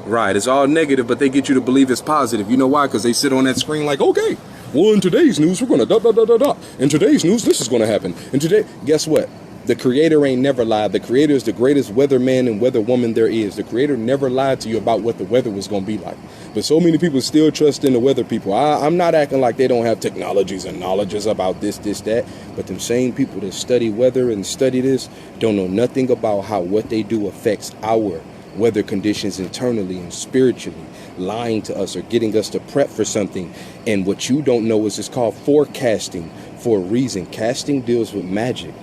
Right, it's all negative, but they get you to believe it's positive. You know why? Because they sit on that screen like, okay, well, in today's news, we're going to da-da-da-da-da. In today's news, this is going to happen. And today, guess what? The Creator ain't never lied. The Creator is the greatest weatherman and weatherwoman there is. The Creator never lied to you about what the weather was going to be like. But so many people still trust in the weather people. I'm not acting like they don't have technologies and knowledges about this, that. But them same people that study weather and study this don't know nothing about how what they do affects our weather conditions internally and spiritually, lying to us or getting us to prep for something. And what you don't know is it's called forecasting for a reason. Casting deals with magic.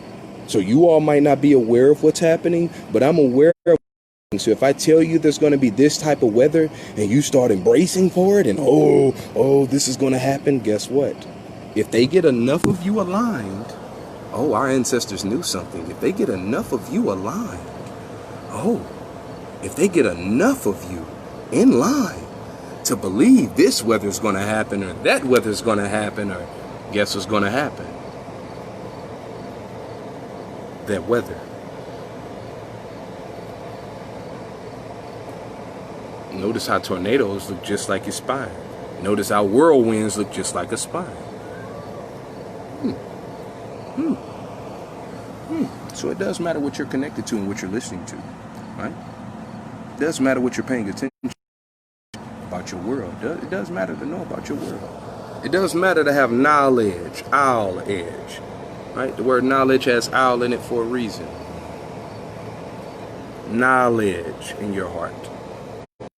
So you all might not be aware of what's happening, but I'm aware of it. So if I tell you there's going to be this type of weather and you start embracing for it and oh, this is going to happen, guess what? If they get enough of you aligned, oh, our ancestors knew something. If they get enough of you aligned, if they get enough of you in line to believe this weather's going to happen or that weather's going to happen, or guess what's going to happen? That weather. Notice how tornadoes look just like your spine. Notice how whirlwinds look just like a spine. So it does matter what you're connected to and what you're listening to, right? It does matter what you're paying attention to about your world. It does matter to know about your world. It does matter to have knowledge, owl edge, right? The word knowledge has owl in it for a reason. Knowledge in your heart. It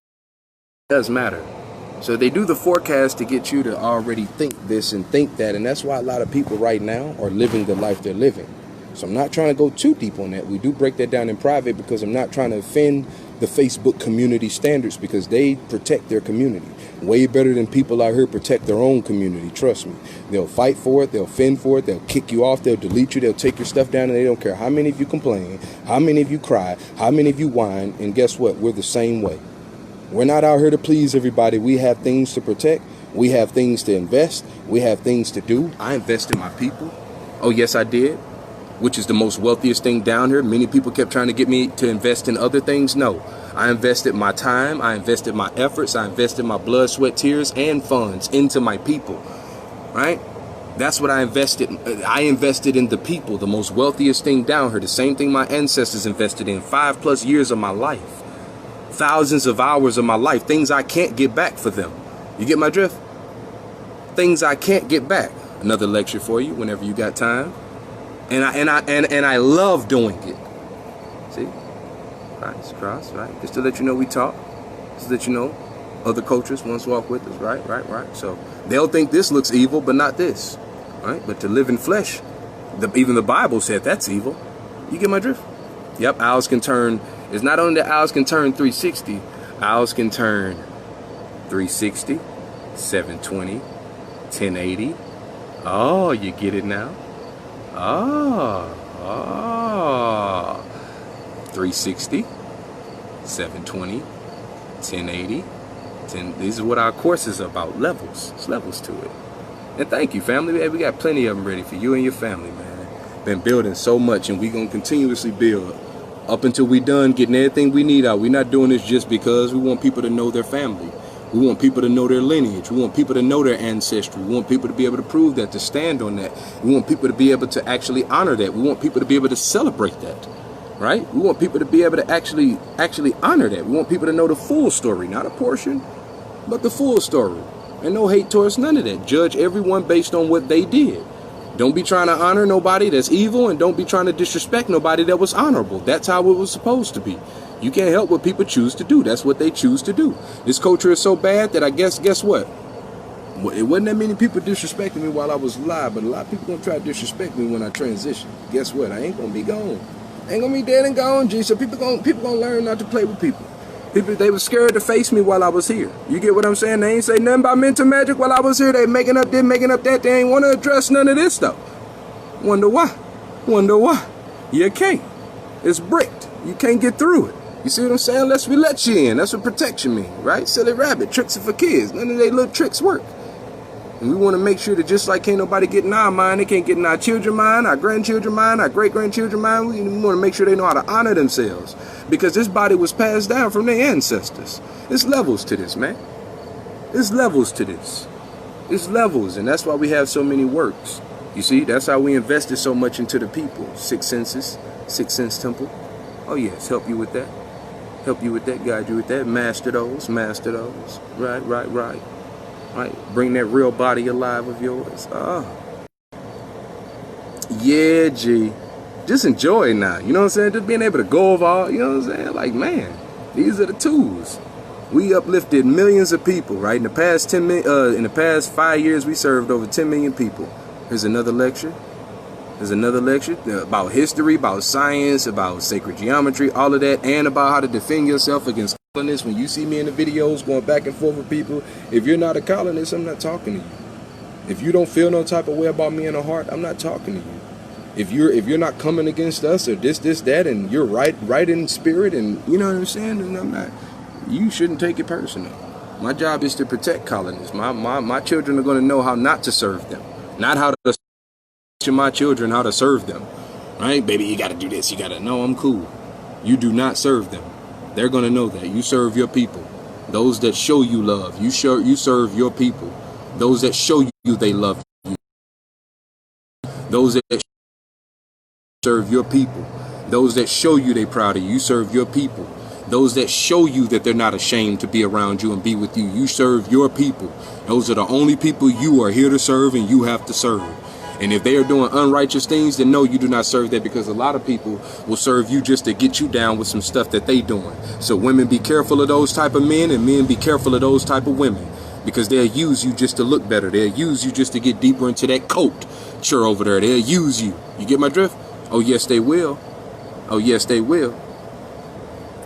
does matter. So they do the forecast to get you to already think this and think that, and that's why a lot of people right now are living the life they're living. So I'm not trying to go too deep on that. We do break that down in private because I'm not trying to offend the Facebook community standards, because they protect their community way better than people out here protect their own community. Trust me. They'll fight for it. They'll fend for it. They'll kick you off. They'll delete you. They'll take your stuff down, and they don't care how many of you complain, how many of you cry, how many of you whine. And guess what? We're the same way. We're not out here to please everybody. We have things to protect. We have things to invest. We have things to do. I invest in my people. Oh, yes, I did. Which is the most wealthiest thing down here. Many people kept trying to get me to invest in other things. No, I invested my time. I invested my efforts. I invested my blood, sweat, tears, and funds into my people, right? That's what I invested. I invested in the people, the most wealthiest thing down here. The same thing my ancestors invested in 5+ years of my life, thousands of hours of my life, things I can't get back for them. You get my drift? Things I can't get back. Another lecture for you whenever you got time. And I love doing it. See? Right, it's cross, right? Just to let you know we talk. Just to let you know other cultures once walk with us, right? So they'll think this looks evil, but not this. Right? But to live in flesh, even the Bible said that's evil. You get my drift? Yep, owls can turn. It's not only that owls can turn 360, owls can turn 360, 720, 1080. Oh, you get it now? 360, 720, 1080, 10. These are what our course is about. Levels. It's levels to it. And thank you, family. We got plenty of them ready for you and your family, man. Been building so much, and we gonna continuously build up until we done getting everything we need out. We're not doing this just because we want people to know their family. We want people to know their lineage. We want people to know their ancestry. We want people to be able to prove that, to stand on that. We want people to be able to actually honor that. We want people to be able to celebrate that, right? We want people to be able to actually honor that. We want people to know the full story, not a portion, but the full story. And no hate towards none of that. Judge everyone based on what they did. Don't be trying to honor nobody that's evil, and don't be trying to disrespect nobody that was honorable. That's how it was supposed to be. You can't help what people choose to do. That's what they choose to do. This culture is so bad that I guess what? It wasn't that many people disrespecting me while I was alive, but a lot of people gonna try to disrespect me when I transition. Guess what? I ain't gonna be gone. I ain't gonna be dead and gone, G. So people gonna learn not to play with people. People, they were scared to face me while I was here. You get what I'm saying? They ain't say nothing about mental magic while I was here. They making up this, making up that. They ain't want to address none of this stuff. Wonder why? You can't. It's bricked. You can't get through it. You see what I'm saying? Unless we let you in. That's what protection means, right? Silly rabbit. Tricks are for kids. None of their little tricks work. And we want to make sure that just like can't nobody get in our mind, they can't get in our children's mind, our grandchildren's mind, our great-grandchildren's mind. We want to make sure they know how to honor themselves. Because this body was passed down from their ancestors. There's levels to this, man. There's levels to this. There's levels, and that's why we have so many works. You see, that's how we invested so much into the people. Six senses, six sense temple. Oh yes, help you with that. Help you with that, guide you with that. Master those, master those. Right. Right. Bring that real body alive of yours. Yeah, G. Just enjoy it now. You know what I'm saying? Just being able to go over all, you know what I'm saying? Like, man, these are the tools. We uplifted millions of people, right? In the past 5 years, we served over 10 million people. Here's another lecture. There's another lecture about history, about science, about sacred geometry, all of that, and about how to defend yourself against colonists. When you see me in the videos going back and forth with people, if you're not a colonist, I'm not talking to you. If you don't feel no type of way about me in the heart, I'm not talking to you. If you're not coming against us or this, that, and you're right in spirit, and you know what I'm saying, then I'm not. You shouldn't take it personal. My job is to protect colonists. My children are going to know how not to serve them, not how to teach my children how to serve them. Right, baby, you got to do this. You got to. No, I'm cool. You do not serve them. They're going to know that you serve your people. Those that show you love, you serve your people. Those that show you they love you. Those that serve your people. Those that show you they proud of you, you serve your people. Those that show you that they're not ashamed to be around you and be with you, you serve your people. Those are the only people you are here to serve and you have to serve. And if they are doing unrighteous things, then no, you do not serve that, because a lot of people will serve you just to get you down with some stuff that they doing. So women, be careful of those type of men, and men, be careful of those type of women, because they'll use you just to look better. They'll use you just to get deeper into that culture over there. They'll use you. You get my drift? Oh, yes, they will. Oh, yes, they will.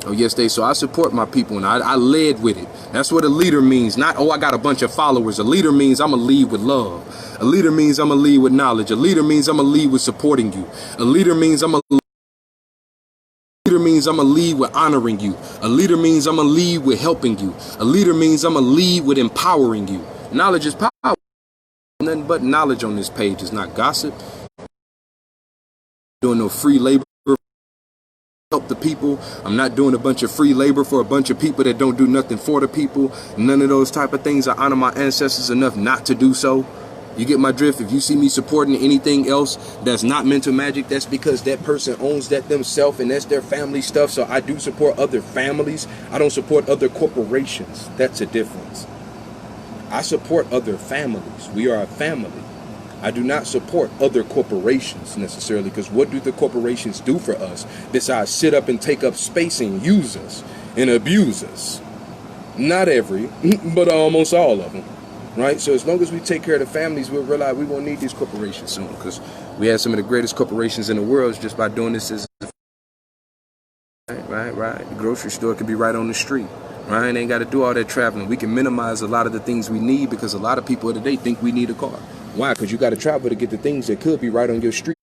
Oh, yes, so I support my people, and I led with it. That's what a leader means. Not, oh, I got a bunch of followers. A leader means I'm going to lead with love. A leader means I'm going to lead with knowledge. A leader means I'm going to lead with supporting you. A leader means I'm going to lead with honoring you. A leader means I'm going to lead with helping you. A leader means I'm going to lead with empowering you. Knowledge is power. Nothing but knowledge on this page. Is not gossip. Doing no free labor. Help the people. I'm not doing a bunch of free labor for a bunch of people that don't do nothing for the people. None of those type of things. I honor my ancestors enough not to do so. You get my drift? If you see me supporting anything else that's not mental magic, that's because that person owns that themselves and that's their family stuff. So I do support other families. I don't support other corporations. That's a difference. I support other families. We are a family. I do not support other corporations necessarily, because what do the corporations do for us besides sit up and take up space and use us and abuse us? Not every, but almost all of them, right? So as long as we take care of the families, we'll realize we won't need these corporations soon, because we have some of the greatest corporations in the world just by doing this as right. The grocery store could be right on the street. Right? Ain't got to do all that traveling. We can minimize a lot of the things we need, because a lot of people today think we need a car. Why? Because you got to travel to get the things that could be right on your street.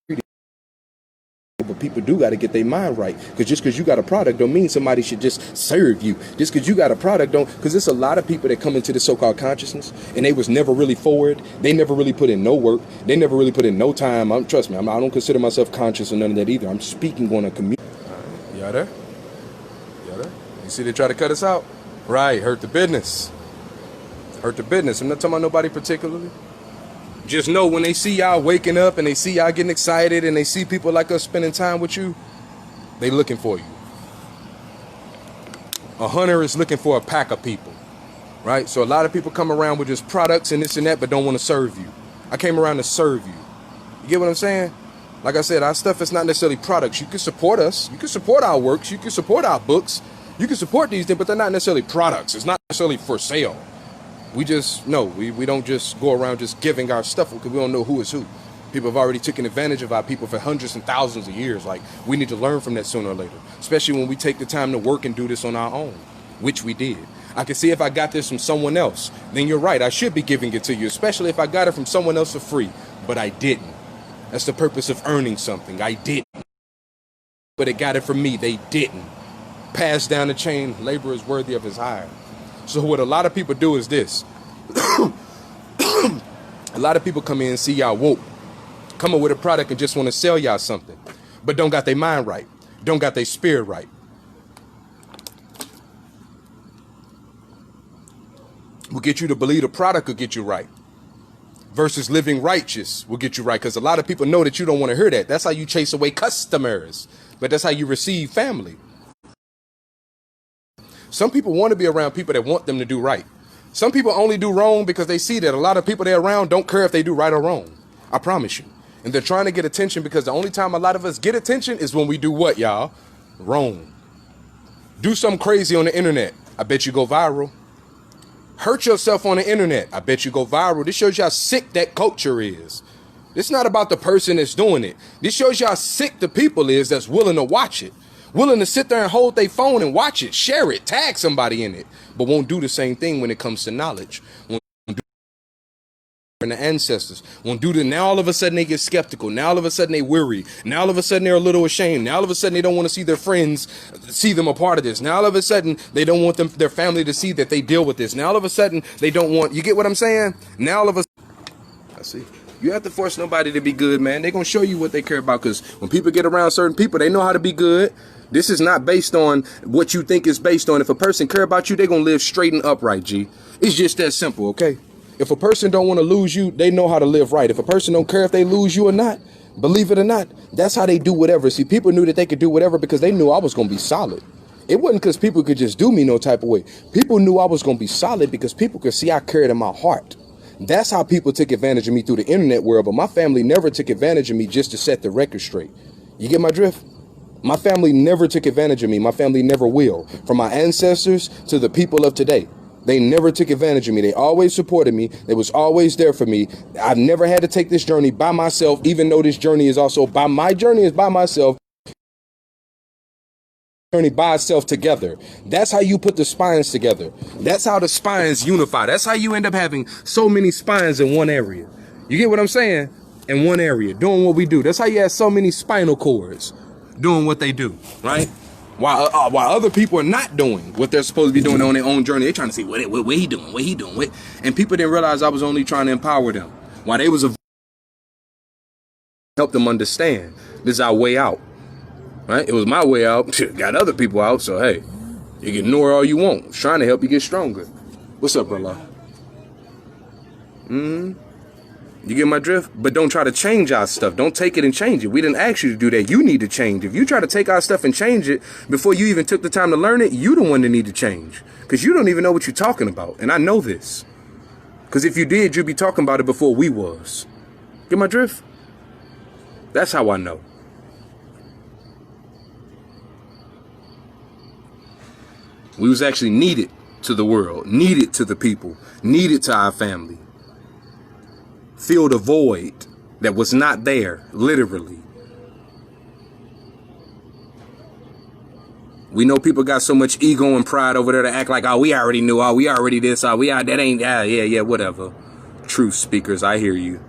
But people do got to get their mind right. Because just because you got a product don't mean somebody should just serve you. Just because you got a product don't. Because there's a lot of people that come into the so-called consciousness and they was never really forward. They never really put in no work. They never really put in no time. Trust me, I don't consider myself conscious or none of that either. I'm speaking on a community. Y'all there? You see they try to cut us out? Right, hurt the business. Hurt the business. I'm not talking about nobody particularly. Just know when they see y'all waking up and they see y'all getting excited and they see people like us spending time with you, they looking for you. A hunter is looking for a pack of people, right? So a lot of people come around with just products and this and that, but don't want to serve you. I came around to serve you. You get what I'm saying? Like I said, our stuff is not necessarily products. You can support us. You can support our works. You can support our books. You can support these things, but they're not necessarily products. It's not necessarily for sale. We just, no, we don't just go around just giving our stuff because we don't know who is who. People have already taken advantage of our people for hundreds and thousands of years. Like, we need to learn from that sooner or later, especially when we take the time to work and do this on our own, which we did. I can see if I got this from someone else, then you're right. I should be giving it to you, especially if I got it from someone else for free, but I didn't. That's the purpose of earning something. I didn't. But they got it from me. They didn't. Pass down the chain, labor is worthy of his hire. So what a lot of people do is this. A lot of people come in and see y'all woke, come up with a product and just want to sell y'all something, but don't got their mind right, don't got their spirit right. Will get you to believe the product will get you right, versus living righteous will get you right. Because a lot of people know that you don't want to hear that. That's how you chase away customers. But that's how you receive family. Some people want to be around people that want them to do right. Some people only do wrong because they see that a lot of people they're around don't care if they do right or wrong. I promise you. And they're trying to get attention because the only time a lot of us get attention is when we do what, y'all? Wrong. Do something crazy on the internet. I bet you go viral. Hurt yourself on the internet. I bet you go viral. This shows you how sick that culture is. It's not about the person that's doing it. This shows you how sick the people is that's willing to watch it. Willing to sit there and hold their phone and watch it, share it, tag somebody in it, but won't do the same thing when it comes to knowledge. Won't do and the ancestors won't do the. Now all of a sudden they get skeptical. Now all of a sudden they worry. Now all of a sudden they're a little ashamed. Now all of a sudden they don't want to see their friends see them a part of this. Now all of a sudden they don't want their family to see that they deal with this. Now all of a sudden they don't want. You get what I'm saying? Now all of a sudden, I see. You have to force nobody to be good, man. They're gonna show you what they care about because when people get around certain people, they know how to be good. This is not based on what you think it's based on. If a person care about you, they're going to live straight and upright, G. It's just that simple, okay? If a person don't want to lose you, they know how to live right. If a person don't care if they lose you or not, believe it or not, that's how they do whatever. See, people knew that they could do whatever because they knew I was going to be solid. It wasn't because people could just do me no type of way. People knew I was going to be solid because people could see I carried in my heart. That's how people took advantage of me through the internet world, but my family never took advantage of me just to set the record straight. You get my drift? My family never took advantage of me. My family never will. From my ancestors to the people of today, they never took advantage of me. They always supported me. They was always there for me. I've never had to take this journey by myself, even though this journey is also by my journey is by myself. Journey by itself together. That's how you put the spines together. That's how the spines unify. That's how you end up having so many spines in one area. You get what I'm saying? In one area, doing what we do. That's how you have so many spinal cords doing what they do, right? While other people are not doing what they're supposed to be doing on their own journey. They're trying to see what he doing, and people didn't realize I was only trying to empower them. While they was help them understand this is our way out, right? It was my way out. Got other people out, so hey, you can ignore all you want. I was trying to help you get stronger. What's up, brother? You get my drift? But don't try to change our stuff. Don't take it and change it. We didn't ask you to do that. You need to change. If you try to take our stuff and change it before you even took the time to learn it, you the one that need to change. Because you don't even know what you're talking about. And I know this. Because if you did, you'd be talking about it before we was. Get my drift? That's how I know. We was actually needed to the world, needed to the people, needed to our family. Filled a void that was not there, literally. We know people got so much ego and pride over there to act like, oh, we already knew, oh, we already this, oh, we are, that ain't, yeah, whatever. Truth speakers, I hear you.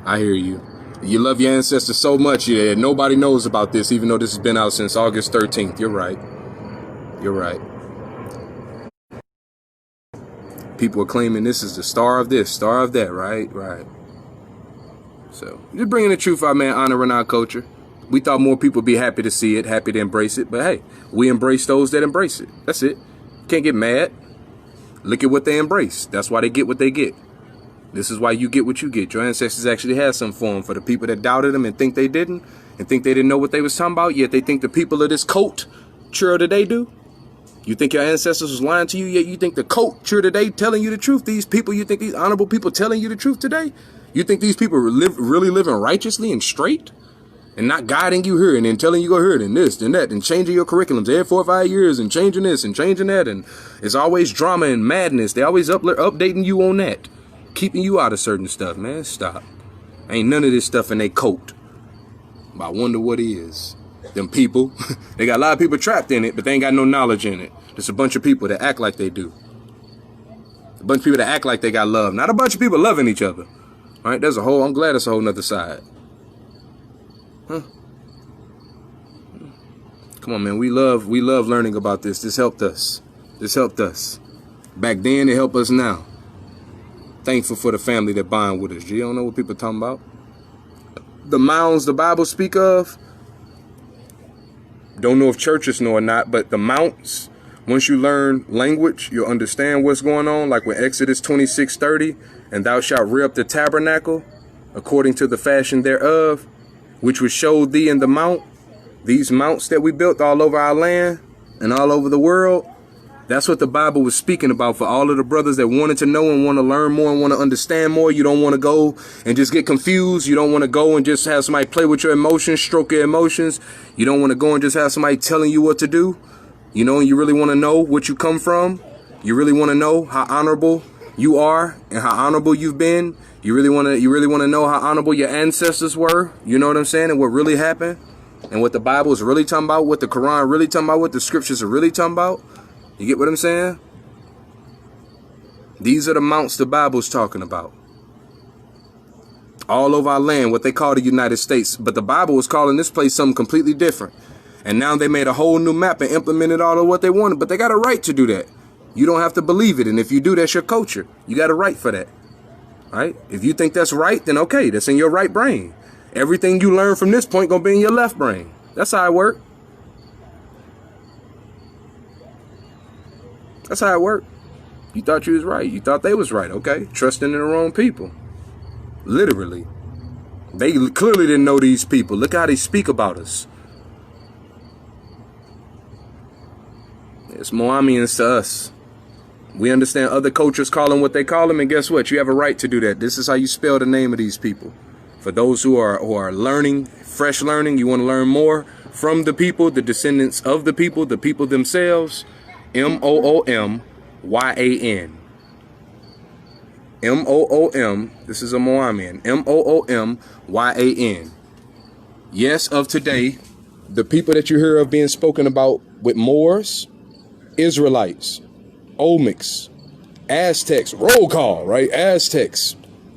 I hear you. You love your ancestors so much, yeah, nobody knows about this, even though this has been out since August 13th. You're right. You're right. People are claiming this is the star of this, star of that, right? Right. So, just bringing the truth out, man, honoring our culture. We thought more people would be happy to see it, happy to embrace it. But hey, we embrace those that embrace it. That's it. Can't get mad. Look at what they embrace. That's why they get what they get. This is why you get what you get. Your ancestors actually had some form. For the people that doubted them and think they didn't, and think they didn't know what they was talking about, yet they think the people of this culture today do. You think your ancestors was lying to you, yet you think the culture today telling you the truth. These people, you think these honorable people telling you the truth today? You think these people really living righteously and straight? And not guiding you here and then telling you go here and this and that and changing your curriculums every 4 or 5 years and changing this and changing that. And it's always drama and madness. They always updating you on that. Keeping you out of certain stuff, man. Stop. Ain't none of this stuff in their coat. But I wonder what is. Them people, they got a lot of people trapped in it, but they ain't got no knowledge in it. There's a bunch of people that act like they do. A bunch of people that act like they got love. Not a bunch of people loving each other. All right, there's a whole, I'm glad there's a whole nother side. Huh? Come on, man. We love learning about this. This helped us. This helped us. Back then, it helped us now. Thankful for the family that bond with us. You don't know what people talking about? The mounds the Bible speak of, don't know if churches know or not, but the mounts Once you learn language, you'll understand what's going on. Like when Exodus 26:30, and thou shalt rear up the tabernacle according to the fashion thereof, which was showed thee in the mount. These mounts that we built all over our land and all over the world. That's what the Bible was speaking about for all of the brothers that wanted to know and want to learn more and want to understand more. You don't want to go and just get confused. You don't want to go and just have somebody play with your emotions, stroke your emotions. You don't want to go and just have somebody telling you what to do. You know, and you really want to know what you come from. You really want to know how honorable you are and how honorable you've been. You really want to know how honorable your ancestors were. You know what I'm saying? And what really happened and what the Bible is really talking about, what the Quran really talking about, what the scriptures are really talking about. You get what I'm saying? These are the mounts the Bible's talking about. All over our land, what they call the United States. But the Bible was calling this place something completely different. And now they made a whole new map and implemented all of what they wanted. But they got a right to do that. You don't have to believe it. And if you do, that's your culture. You got a right for that. Right? If you think that's right, then okay, that's in your right brain. Everything you learn from this point gonna be in your left brain. That's how it works. That's how it worked. You thought you was right. You thought they was right. Okay. Trusting in the wrong people. Literally. They clearly didn't know these people. Look how they speak about us. It's Moomyans to us. We understand other cultures call them what they call them. And guess what? You have a right to do that. This is how you spell the name of these people. For those who are learning, fresh learning, you want to learn more from the people, the descendants of the people themselves. Moomyan. Moom. This is a Moomyan. Moomyan. Yes, of today, the people that you hear of being spoken about with Moors, Israelites, Olmecs, Aztecs, roll call, right? Aztecs,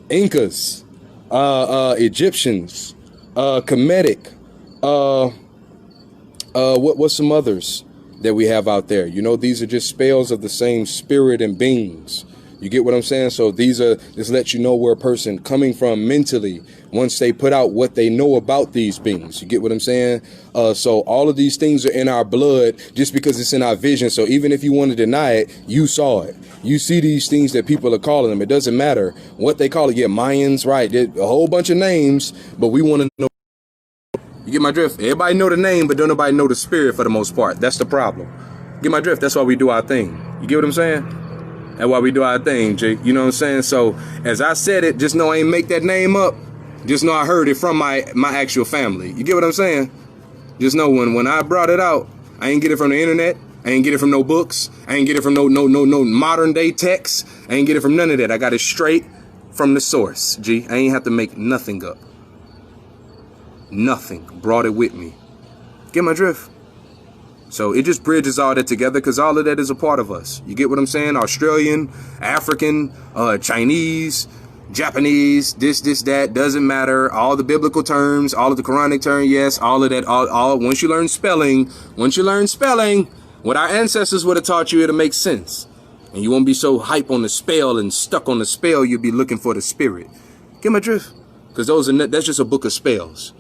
Incas, Egyptians, Kemetic, what's some others that we have out there? You know, these are just spells of the same spirit and beings. You get what I'm saying? So these are, this lets you know where a person coming from mentally once they put out what they know about these beings. You get what I'm saying? So all of these things are in our blood just because it's in our vision. So even if you want to deny it, you saw it. You see these things that people are calling them. It doesn't matter what they call it. Yeah, Mayans, right? There's a whole bunch of names, but we want to know. You get my drift? Everybody know the name, but don't nobody know the spirit for the most part. That's the problem. Get my drift? That's why we do our thing. You get what I'm saying? That's why we do our thing, G. You know what I'm saying? So as I said it, just know I ain't make that name up. Just know I heard it from my actual family. You get what I'm saying? Just know when I brought it out, I ain't get it from the internet. I ain't get it from no books. I ain't get it from no modern day texts. I ain't get it from none of that. I got it straight from the source, G. I ain't have to make nothing up. Nothing. Brought it with me. Get my drift? So it just bridges all that together because all of that is a part of us. You get what I'm saying? Australian, African, Chinese, Japanese, this, that, doesn't matter. All the biblical terms, all of the Quranic terms, yes, all of that. All once you learn spelling, what our ancestors would have taught you, it'll make sense. And you won't be so hype on the spell and stuck on the spell, you'll be looking for the spirit. Get my drift? Because that's just a book of spells.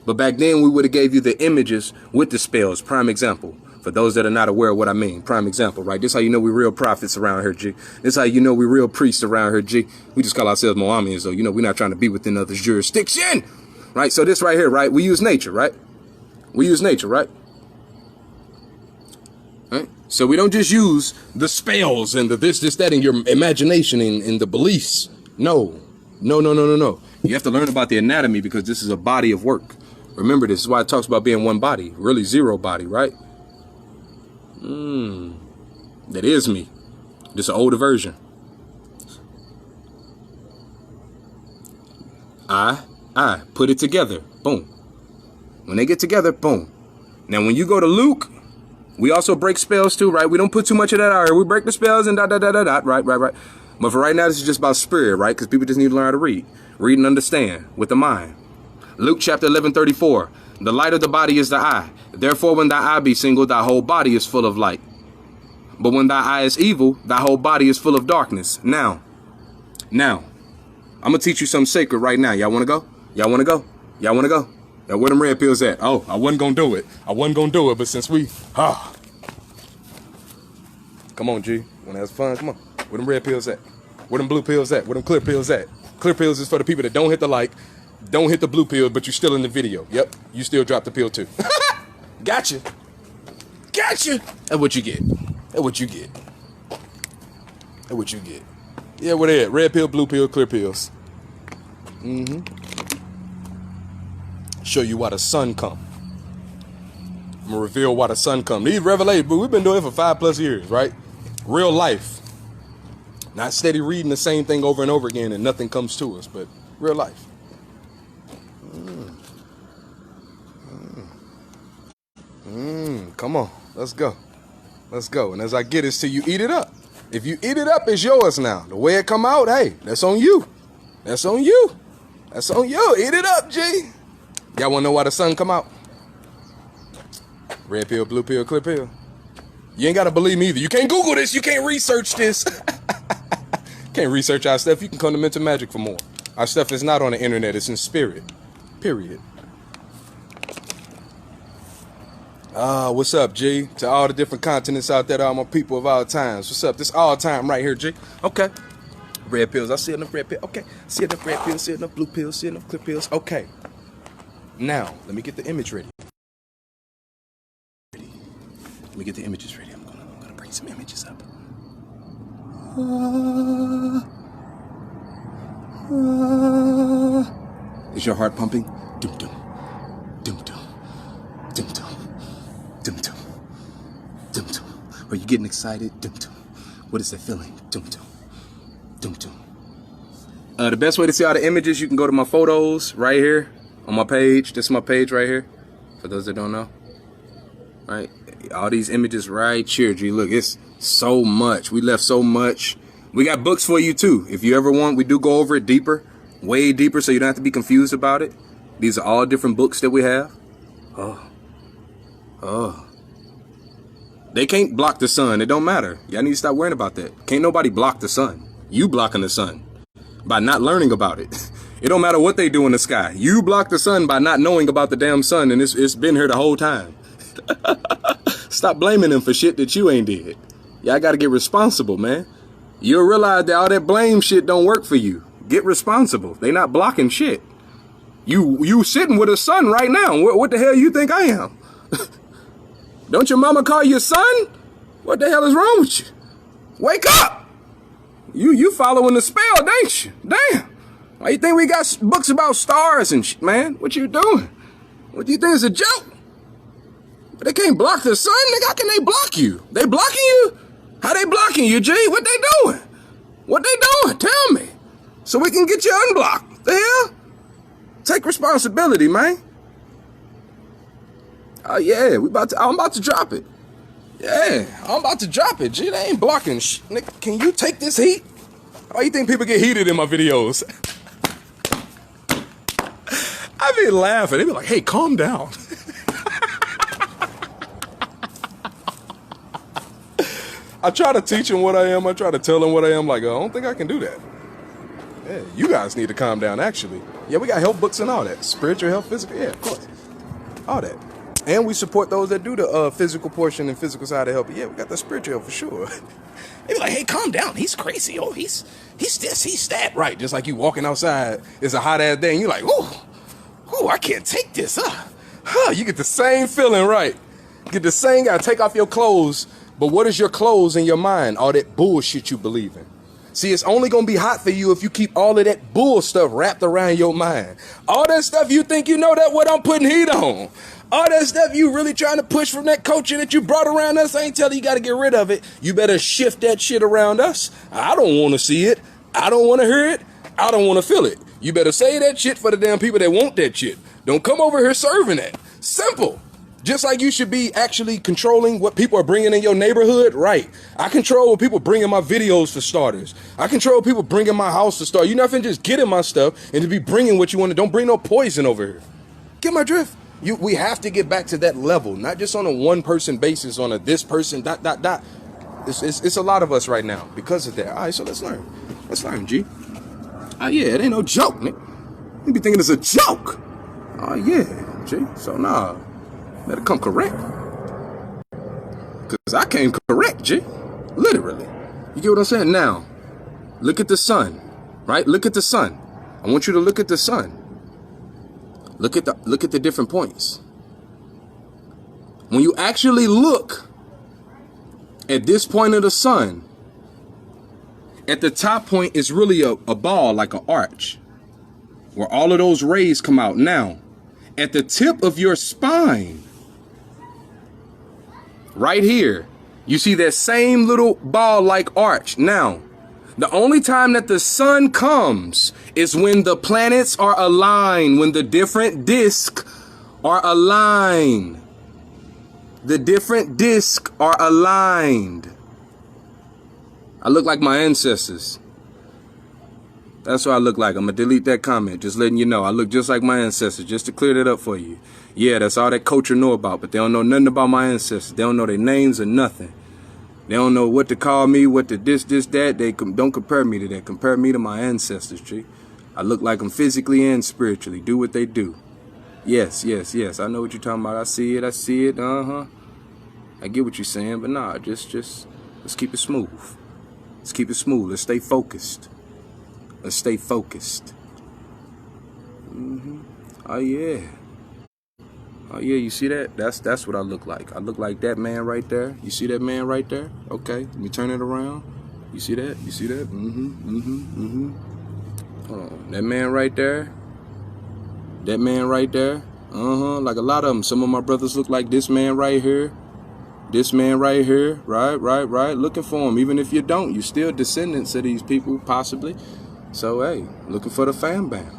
But back then, we would have gave you the images with the spells. Prime example. For those that are not aware of what I mean. Prime example, right? This is how you know we real prophets around here, G. This is how you know we real priests around here, G. We just call ourselves Mohammedans, so you know we're not trying to be within others' jurisdiction. Right? So this right here, right? We use nature, right? Right? So we don't just use the spells and the this, that, and your imagination and the beliefs. No. You have to learn about the anatomy because this is a body of work. Remember, this is why it talks about being one body, really zero body, right? That is me. Just an older version. I put it together. Boom. When they get together, boom. Now, when you go to Luke, we also break spells too, right? We don't put too much of that out here. We break the spells and right. But for right now, this is just about spirit, right? Because people just need to learn how to read and understand with the mind. Luke chapter 11:34. The light of the body is the eye. Therefore, when thy eye be single, thy whole body is full of light. But when thy eye is evil, thy whole body is full of darkness. Now, I'm going to teach you something sacred right now. Y'all want to go? Y'all want to go? Now, where them red pills at? Oh, I wasn't going to do it. But since we... Come on, G. Wanna have fun? Come on. Where them red pills at? Where them blue pills at? Where them clear pills at? Clear pills is for the people that don't hit the like, don't hit the blue pill, but you still in the video. Yep, you still dropped the pill too. Gotcha. Gotcha. That's what you get. That's what you get. That's what you get. Yeah, where they at? Red pill, blue pill, clear pills. Show you why the sun come. I'm gonna reveal why the sun come. These revelations, but we've been doing it for 5+ years, right? Real life. Not steady reading the same thing over and over again and nothing comes to us, but real life. Come on, let's go. Let's go. And as I get this to you, eat it up. If you eat it up, it's yours now. The way it come out, hey, that's on you. That's on you. That's on you. Eat it up, G. Y'all wanna know why the sun come out? Red pill, blue pill, clear pill. You ain't gotta believe me either. You can't Google this. You can't research this. Can't research our stuff. You can come to Mental Magic for more. Our stuff is not on the internet. It's in spirit. Period. What's up, G? To all the different continents out there, all my people of all times. What's up? This all time right here, G. Okay. Red pills. I see enough red pills. Okay. See enough red pills. See enough blue pills. See enough clear pills. Okay. Now, let me get the image ready. Let me get the images ready. I'm gonna bring some images up. Is your heart pumping? Dum dum. Dum dum. Dum dum. Dum dum. Dum dum. Are you getting excited? Dum dum. What is that feeling? Dum dum. Dum dum. The best way to see all the images, you can go to my photos right here on my page. This is my page right here. For those that don't know. Right? All these images right here, G. Look, it's so much. We left so much. We got books for you too. If you ever want, we do go over it deeper, way deeper, so you don't have to be confused about it. These are all different books that we have. Oh. They can't block the sun. It don't matter. Y'all need to stop worrying about that. Can't nobody block the sun. You blocking the sun by not learning about it. It don't matter what they do in the sky. You block the sun by not knowing about the damn sun, and it's been here the whole time. Stop blaming them for shit that you ain't did. Y'all gotta get responsible, man. You'll realize that all that blame shit don't work for you. Get responsible. They not blocking shit. You sitting with a son right now. What the hell you think I am? Don't your mama call you son? What the hell is wrong with you? Wake up! You following the spell, ain't you? Damn. Why you think we got books about stars and shit, man? What you doing? What do you think is a joke? But they can't block the sun, nigga. How can they block you? They blocking you? How they blocking you, G? What they doing? What they doing? Tell me. So we can get you unblocked. The hell? Take responsibility, man. Oh, yeah. I'm about to drop it. Yeah, I'm about to drop it, G. They ain't blocking shit. Nigga, can you take this heat? Why you think people get heated in my videos? I be laughing. They be like, hey, calm down. I try to teach them what I am. I try to tell them what I am. Like, I don't think I can do that. Yeah, you guys need to calm down, actually. Yeah, we got health books and all that. Spiritual health, physical, yeah, of course. All that. And we support those that do the physical portion and physical side of help. Yeah, we got the spiritual help for sure. They be like, hey, calm down. He's crazy. Oh, he's this, he's that. Right, just like you walking outside. It's a hot ass day and you're like, ooh, I can't take this. You get the same feeling, right? Get the same, gotta take off your clothes. But what is your clothes in your mind? All that bullshit you believe in. See, it's only going to be hot for you if you keep all of that bull stuff wrapped around your mind. All that stuff you think you know, that what I'm putting heat on. All that stuff you really trying to push from that culture that you brought around us, I ain't telling you got to get rid of it. You better shift that shit around us. I don't want to see it. I don't want to hear it. I don't want to feel it. You better say that shit for the damn people that want that shit. Don't come over here serving that. Simple. Just like you should be actually controlling what people are bringing in your neighborhood, right? I control what people bring in my videos for starters. I control people bringing my house to start. You're not finna just get in my stuff and to be bringing what you want to. Don't bring no poison over here. Get my drift? We have to get back to that level, not just on a one-person basis, on a this person, ... It's a lot of us right now because of that. All right, so let's learn. Let's learn, G. Oh, yeah, it ain't no joke, nigga. You be thinking it's a joke. Oh, yeah, G. So, nah. Better come correct. Because I came correct, G. Literally. You get what I'm saying? Now, look at the sun, right? Look at the sun. I want you to look at the sun. Look at the different points. When you actually look at this point of the sun, at the top point is really a ball, like an arch, where all of those rays come out. Now, at the tip of your spine, right here, you see that same little ball-like arch. Now, the only time that the sun comes is when the planets are aligned, when the different discs are aligned. The different discs are aligned. I look like my ancestors. That's what I look like. I'm going to delete that comment. Just letting you know. I look just like my ancestors. Just to clear that up for you. Yeah, that's all that culture know about. But they don't know nothing about my ancestors. They don't know their names or nothing. They don't know what to call me, what to this, that. They don't compare me to that. Compare me to my ancestors, G. I look like them physically and spiritually. Do what they do. Yes. I know what you're talking about. I see it. I get what you're saying. But nah, just let's keep it smooth. Let's keep it smooth. Let's stay focused. Let's stay focused. Oh yeah. You see that? That's what I look like. I look like that man right there. You see that man right there? Okay, let me turn it around. You see that? You see that? Hold on. That man right there. That man right there. Like a lot of them. Some of my brothers look like this man right here. This man right here. Right. Looking for him. Even if you don't, you're still descendants of these people, possibly. So, hey, looking for the fam bam.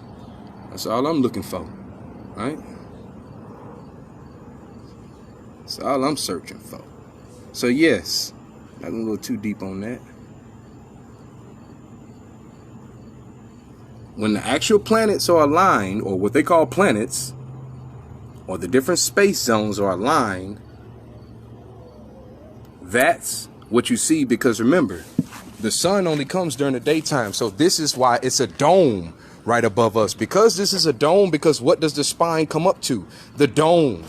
That's all I'm looking for. Right? That's all I'm searching for. So, yes. Not going to go too deep on that. When the actual planets are aligned, or what they call planets, or the different space zones are aligned, that's what you see. Because remember, the sun only comes during the daytime. So this is why it's a dome right above us. Because this is a dome, because what does the spine come up to? The dome.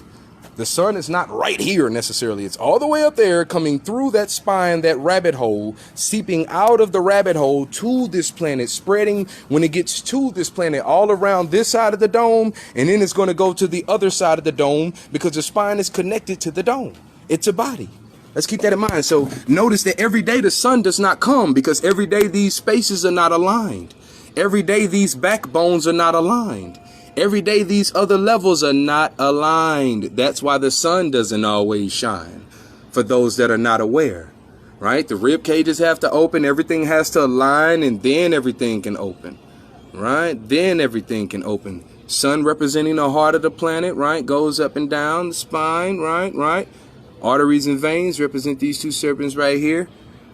The sun is not right here necessarily. It's all the way up there, coming through that spine, that rabbit hole, seeping out of the rabbit hole to this planet, spreading when it gets to this planet all around this side of the dome. And then it's going to go to the other side of the dome, because the spine is connected to the dome. It's a body. Let's keep that in mind. So notice that every day the sun does not come, because every day these spaces are not aligned. Every day these backbones are not aligned. Every day these other levels are not aligned. That's why the sun doesn't always shine, for those that are not aware, right? The rib cages have to open. Everything has to align, and then everything can open, right? Then everything can open. Sun representing the heart of the planet, right? Goes up and down the spine, right? Arteries and veins represent these two serpents right here.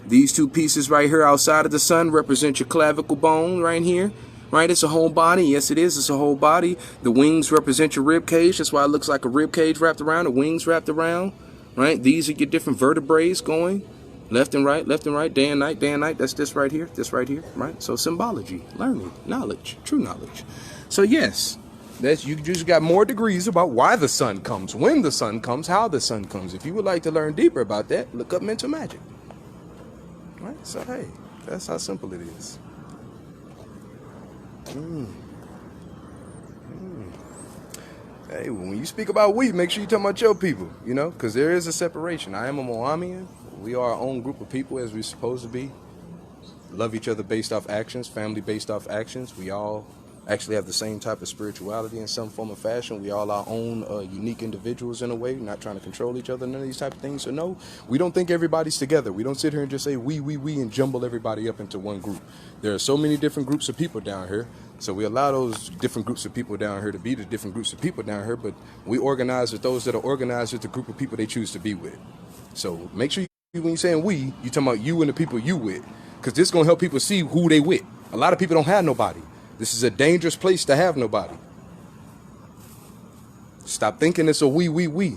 These two pieces right here outside of the sun represent your clavicle bone right here. Right, it's a whole body. Yes, it is. It's a whole body. The wings represent your rib cage. That's why it looks like a rib cage wrapped around, the wings wrapped around. Right, these are your different vertebrae going left and right, day and night, day and night. That's this right here, right? So symbology, learning, knowledge, true knowledge. So yes, that's, you just got more degrees about why the sun comes, when the sun comes, how the sun comes. If you would like to learn deeper about that, look up mental magic. Right, so hey, that's how simple it is. Hey, when you speak about we, make sure you talk about your people, you know, because there is a separation. I am a Moomyan. We are our own group of people, as we're supposed to be. Love each other based off actions, family based off actions. We all actually have the same type of spirituality in some form or fashion. We all our own unique individuals in a way, not trying to control each other, none of these type of things. So no, we don't think everybody's together. We don't sit here and just say we, and jumble everybody up into one group. There are so many different groups of people down here. So we allow those different groups of people down here to be the different groups of people down here, but we organize with those that are organized with the group of people they choose to be with. So make sure when you're saying we, you're talking about you and the people you with, because this is going to help people see who they with. A lot of people don't have nobody. This is a dangerous place to have nobody. Stop thinking it's a we.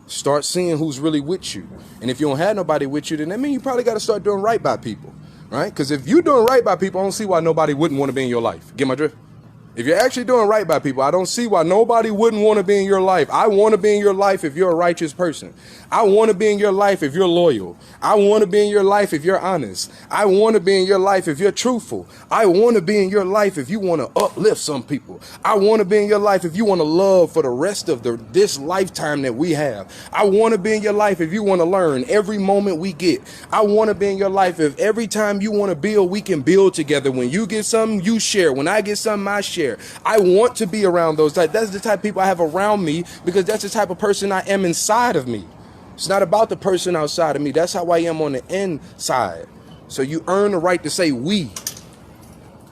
Start seeing who's really with you. And if you don't have nobody with you, then that means you probably got to start doing right by people, right? Because if you're doing right by people, I don't see why nobody wouldn't want to be in your life. Get my drift? If you're actually doing right by people, I don't see why nobody wouldn't want to be in your life. I want to be in your life if you're a righteous person. I want to be in your life if you're loyal. I want to be in your life if you're honest. I want to be in your life if you're truthful. I want to be in your life if you want to uplift some people. I want to be in your life if you want to love for the rest of this lifetime that we have. I want to be in your life if you want to learn every moment we get. I want to be in your life if every time you want to build, we can build together. When you get something, you share. When I get something, I share. I want to be around those type. That's the type of people I have around me, because that's the type of person I am inside of me. It's not about the person outside of me. That's how I am on the inside. So you earn the right to say we.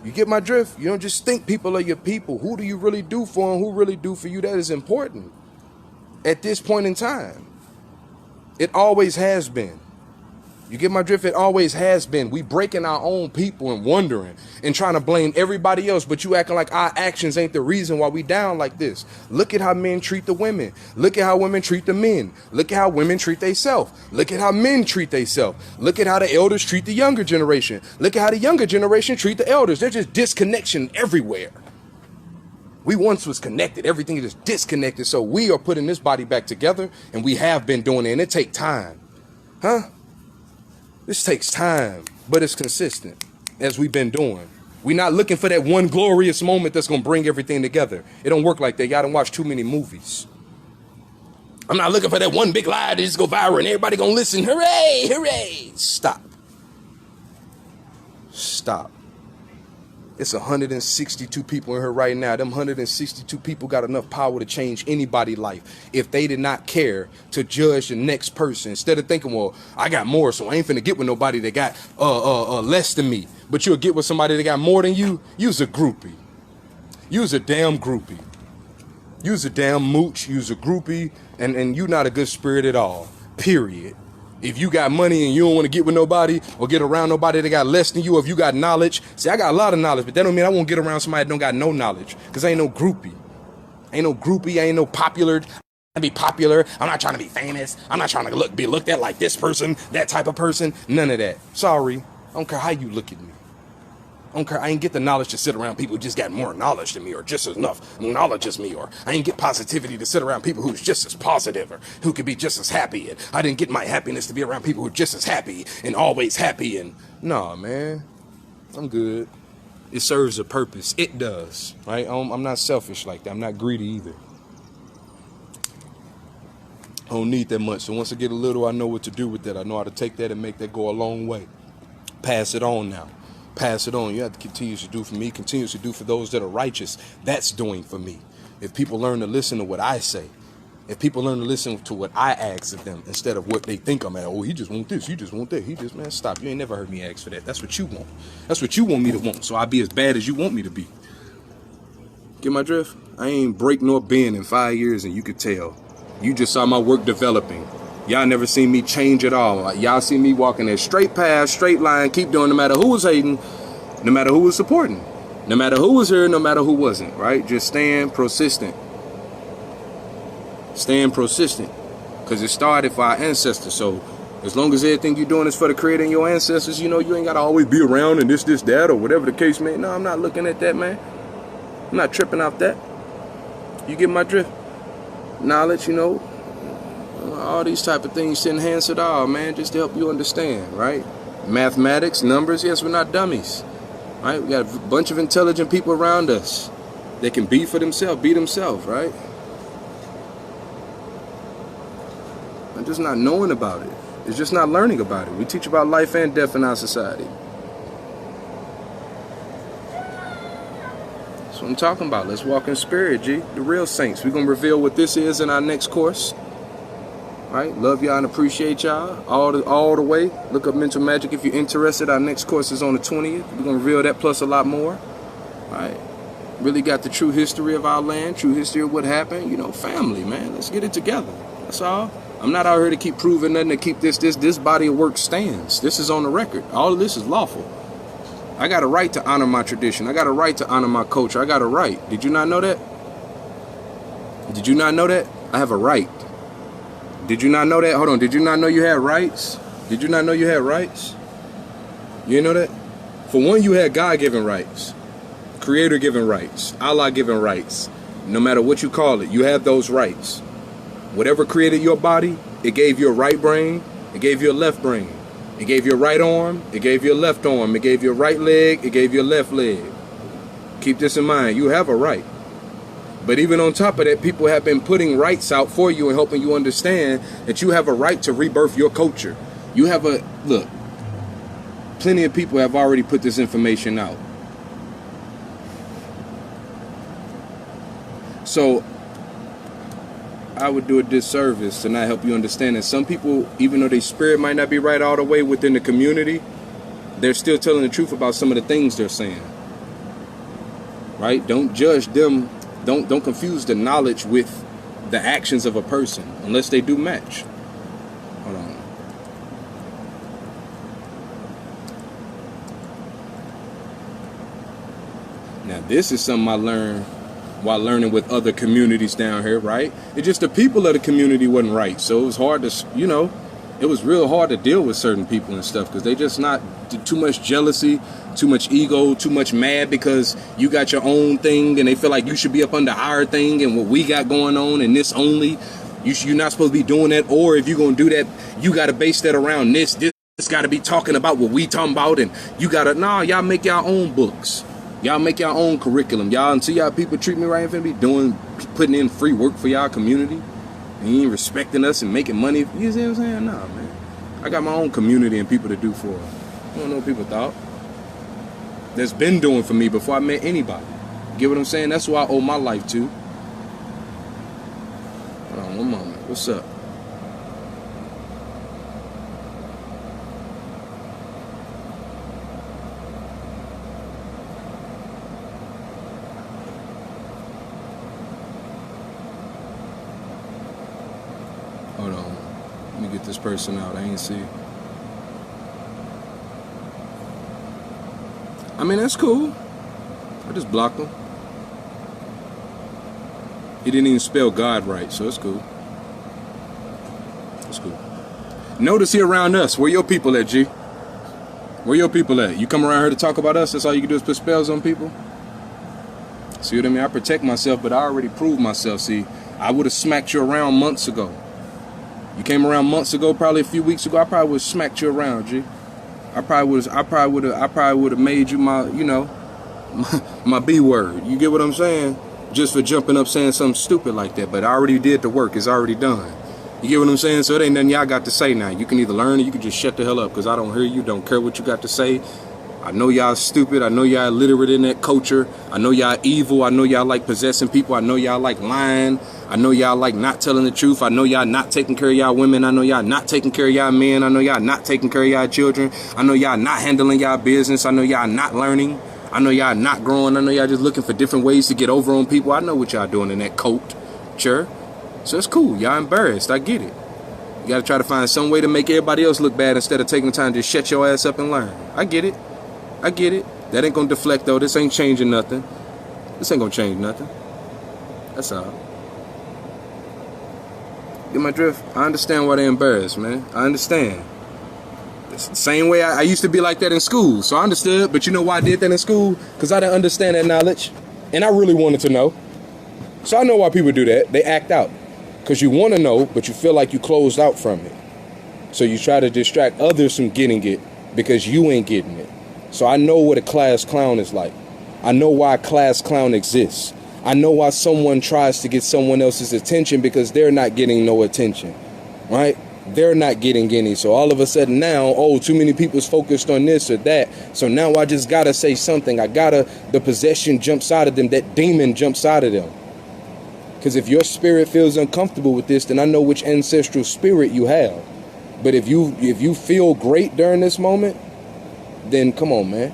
You get my drift? You don't just think people are your people. Who do you really do for and who really do for you? That is important at this point in time. It always has been. You get my drift? It always has been. We breaking our own people and wondering and trying to blame everybody else, but you acting like our actions ain't the reason why we down like this. Look at how men treat the women. Look at how women treat the men. Look at how women treat themselves. Look at how men treat themselves. Look at how the elders treat the younger generation. Look at how the younger generation treat the elders. There's just disconnection everywhere. We once was connected. Everything is just disconnected. So we are putting this body back together, and we have been doing it, and it takes time. Huh? This takes time, but it's consistent, as we've been doing. We're not looking for that one glorious moment that's going to bring everything together. It don't work like that. Y'all don't watch too many movies. I'm not looking for that one big lie that just go viral and everybody going to listen. Hooray, hooray. Stop. Stop. It's 162 people in here right now. Them 162 people got enough power to change anybody's life if they did not care to judge the next person. Instead of thinking, well, I got more, so I ain't finna get with nobody that got less than me. But you'll get with somebody that got more than you. You's a groupie. You's a damn groupie. You's a damn mooch. You's a groupie. And you not a good spirit at all. Period. If you got money and you don't want to get with nobody or get around nobody that got less than you, or if you got knowledge, see, I got a lot of knowledge, but that don't mean I won't get around somebody that don't got no knowledge, because I ain't no groupie. I ain't no groupie. I ain't no popular. I be popular. I'm not trying to be famous. I'm not trying to be looked at like this person, that type of person. None of that. Sorry. I don't care how you look at me. I don't care. I ain't get the knowledge to sit around people who just got more knowledge than me, or just as enough knowledge as me, or I ain't get positivity to sit around people who's just as positive, or who could be just as happy. And I didn't get my happiness to be around people who are just as happy and always happy. And nah, man, I'm good. It serves a purpose. It does, right? I'm not selfish like that. I'm not greedy either. I don't need that much. So once I get a little, I know what to do with that. I know how to take that and make that go a long way. Pass it on now. Pass it on. You have to continue to do for me, continue to do for those that are righteous. That's doing for me. If people learn to listen to what I say, if people learn to listen to what I ask of them instead of what they think I'm at, oh, he just want this, he just want that, he just, man, stop. You ain't never heard me ask for that. That's what you want. That's what you want me to want. So I'll be as bad as you want me to be. Get my drift? I ain't break nor bend in 5 years, and you could tell. You just saw my work developing. Y'all never seen me change at all. Y'all see me walking that straight path, straight line, keep doing, no matter who was hating, no matter who was supporting, no matter who was here, no matter who wasn't, right? Just staying persistent. Staying persistent. Because it started for our ancestors. So as long as everything you're doing is for the creator and your ancestors, you know, you ain't got to always be around and this, that, or whatever the case may be. No, I'm not looking at that, man. I'm not tripping off that. You get my drift? Knowledge, you know, all these type of things to enhance it all, man, just to help you understand, right? Mathematics, numbers, yes, we're not dummies, right? We got a bunch of intelligent people around us that can be for themselves, be themselves, right? I'm just not knowing about it. It's just not learning about it. We teach about life and death in our society. That's what I'm talking about. Let's walk in spirit, G. The real saints. We're going to reveal what this is in our next course. Right? Love y'all and appreciate y'all all the way. Look up Mental Magic if you're interested. Our next course is on the 20th. We're going to reveal that plus a lot more. Right? Really got the true history of our land, true history of what happened. You know, family, man. Let's get it together. That's all. I'm not out here to keep proving nothing, to keep this body of work stands. This is on the record. All of this is lawful. I got a right to honor my tradition. I got a right to honor my culture. I got a right. Did you not know that? Did you not know that? I have a right. Did you not know that? Hold on. Did you not know you had rights? Did you not know you had rights? You didn't know that? For one, you had God-given rights. Creator given rights, Allah given rights. No matter what you call it, you have those rights. Whatever created your body, it gave you a right brain, it gave you a left brain. It gave you a right arm, it gave you a left arm, it gave you a right leg, it gave you a left leg. Keep this in mind, you have a right. But even on top of that, people have been putting rights out for you and helping you understand that you have a right to rebirth your culture. You have a, look, plenty of people have already put this information out. So I would do a disservice to not help you understand that some people, even though their spirit might not be right all the way within the community, they're still telling the truth about some of the things they're saying. Right? Don't judge them. Don't confuse the knowledge with the actions of a person unless they do match. Hold on. Now this is something I learned while learning with other communities down here, right? It's just the people of the community wasn't right. So it was hard to, you know, it was real hard to deal with certain people and stuff because they just not too much jealousy, too much ego, too much mad because you got your own thing and they feel like you should be up under our thing and what we got going on and this only. You're not supposed to be doing that. Or if you're going to do that, you got to base that around this. This got to be talking about what we talking about. And you got to, nah, y'all make y'all own books. Y'all make y'all own curriculum. Y'all, until y'all people treat me right, finna be putting in free work for y'all community. And you ain't respecting us and making money. You see what I'm saying? Nah, man. I got my own community and people to do for. I don't know what people thought. That's been doing for me before I met anybody. You get what I'm saying? That's who I owe my life to. Hold on one moment. What's up? Hold on. Let me get this person out. I ain't see. I mean, that's cool. I just blocked him. He didn't even spell God right, so it's cool. It's cool. Notice here around us, where your people at, G? Where your people at? You come around here to talk about us? That's all you can do is put spells on people? See what I mean? I protect myself, but I already proved myself. See, I would have smacked you around months ago. You came around months ago, probably a few weeks ago. I probably would have smacked you around, G. I probably would have made you my, you know, my B word. You get what I'm saying? Just for jumping up saying something stupid like that. But I already did the work. It's already done. You get what I'm saying? So it ain't nothing y'all got to say now. You can either learn or you can just shut the hell up because I don't hear you. Don't care what you got to say. I know y'all stupid. I know y'all illiterate in that culture. I know y'all evil. I know y'all like possessing people. I know y'all like lying. I know y'all like not telling the truth. I know y'all not taking care of y'all women. I know y'all not taking care of y'all men. I know y'all not taking care of y'all children. I know y'all not handling y'all business. I know y'all not learning. I know y'all not growing. I know y'all just looking for different ways to get over on people. I know what y'all doing in that culture. So it's cool. Y'all embarrassed. I get it. You got to try to find some way to make everybody else look bad instead of taking the time to shut your ass up and learn. I get it. I get it. That ain't going to deflect, though. This ain't changing nothing. This ain't going to change nothing. That's all. Get my drift? I understand why they're embarrassed, man. I understand. It's the same way I used to be like that in school. So I understood. But you know why I did that in school? Because I didn't understand that knowledge. And I really wanted to know. So I know why people do that. They act out. Because you want to know, but you feel like you closed out from it. So you try to distract others from getting it because you ain't getting it. So I know what a class clown is like. I know why a class clown exists. I know why someone tries to get someone else's attention because they're not getting no attention, right? They're not getting any. So all of a sudden now, oh, too many people's focused on this or that. So now I just got to say something. The possession jumps out of them. That demon jumps out of them. Because if your spirit feels uncomfortable with this, then I know which ancestral spirit you have. But if you feel great during this moment, then come on, man.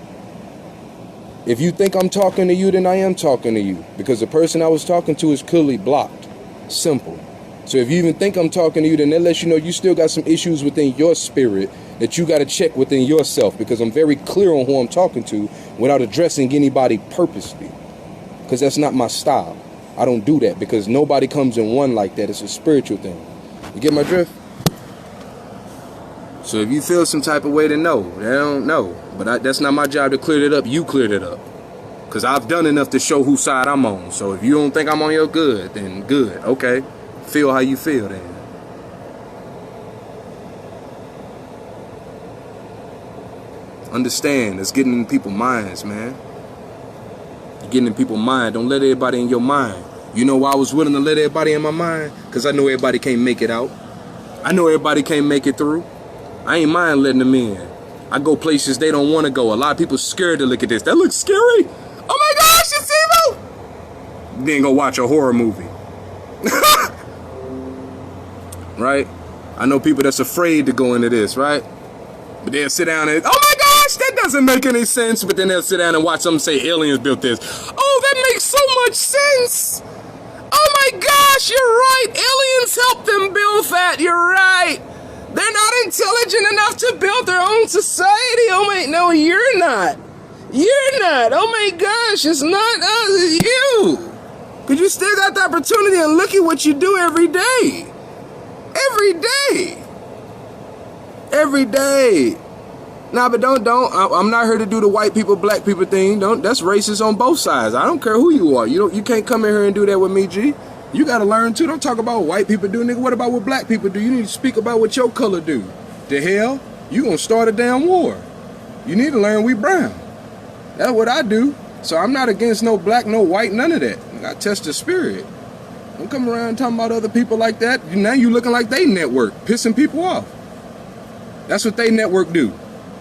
If you think I'm talking to you, then I am talking to you. Because the person I was talking to is clearly blocked. Simple. So if you even think I'm talking to you, then that lets you know you still got some issues within your spirit that you got to check within yourself. Because I'm very clear on who I'm talking to without addressing anybody purposely. Because that's not my style. I don't do that because nobody comes in one like that. It's a spiritual thing. You get my drift? So if you feel some type of way, to know. They don't know. But that's not my job to clear it up. You cleared it up. Because I've done enough to show whose side I'm on. So if you don't think I'm on your good, then good. Okay. Feel how you feel then. Understand, it's getting in people's minds, man. You're getting in people's mind. Don't let everybody in your mind. You know why I was willing to let everybody in my mind? Because I know everybody can't make it out. I know everybody can't make it through. I ain't mind letting them in. I go places they don't want to go. A lot of people scared to look at this. That looks scary. Oh my gosh, it's evil. Then go watch a horror movie. Right? I know people that's afraid to go into this, right? But they'll sit down and, oh my gosh, that doesn't make any sense. But then they'll sit down and watch them say aliens built this. Oh, that makes so much sense. Oh my gosh, you're right. Aliens helped them build that. You're right. They're not intelligent enough to build their own society. Oh my, no, you're not. You're not. Oh my gosh, it's not us, it's you. Because you still got the opportunity and look at what you do every day. Every day. Every day. Nah, but don't. I'm not here to do the white people, black people thing. Don't. That's racist on both sides. I don't care who you are. You can't come in here and do that with me, G. You gotta learn too. Don't talk about what white people do, nigga. What about what black people do? You need to speak about what your color do. The hell? You gonna start a damn war. You need to learn we brown. That's what I do. So I'm not against no black, no white, none of that. I test the spirit. Don't come around talking about other people like that. Now you looking like they network, pissing people off. That's what they network do.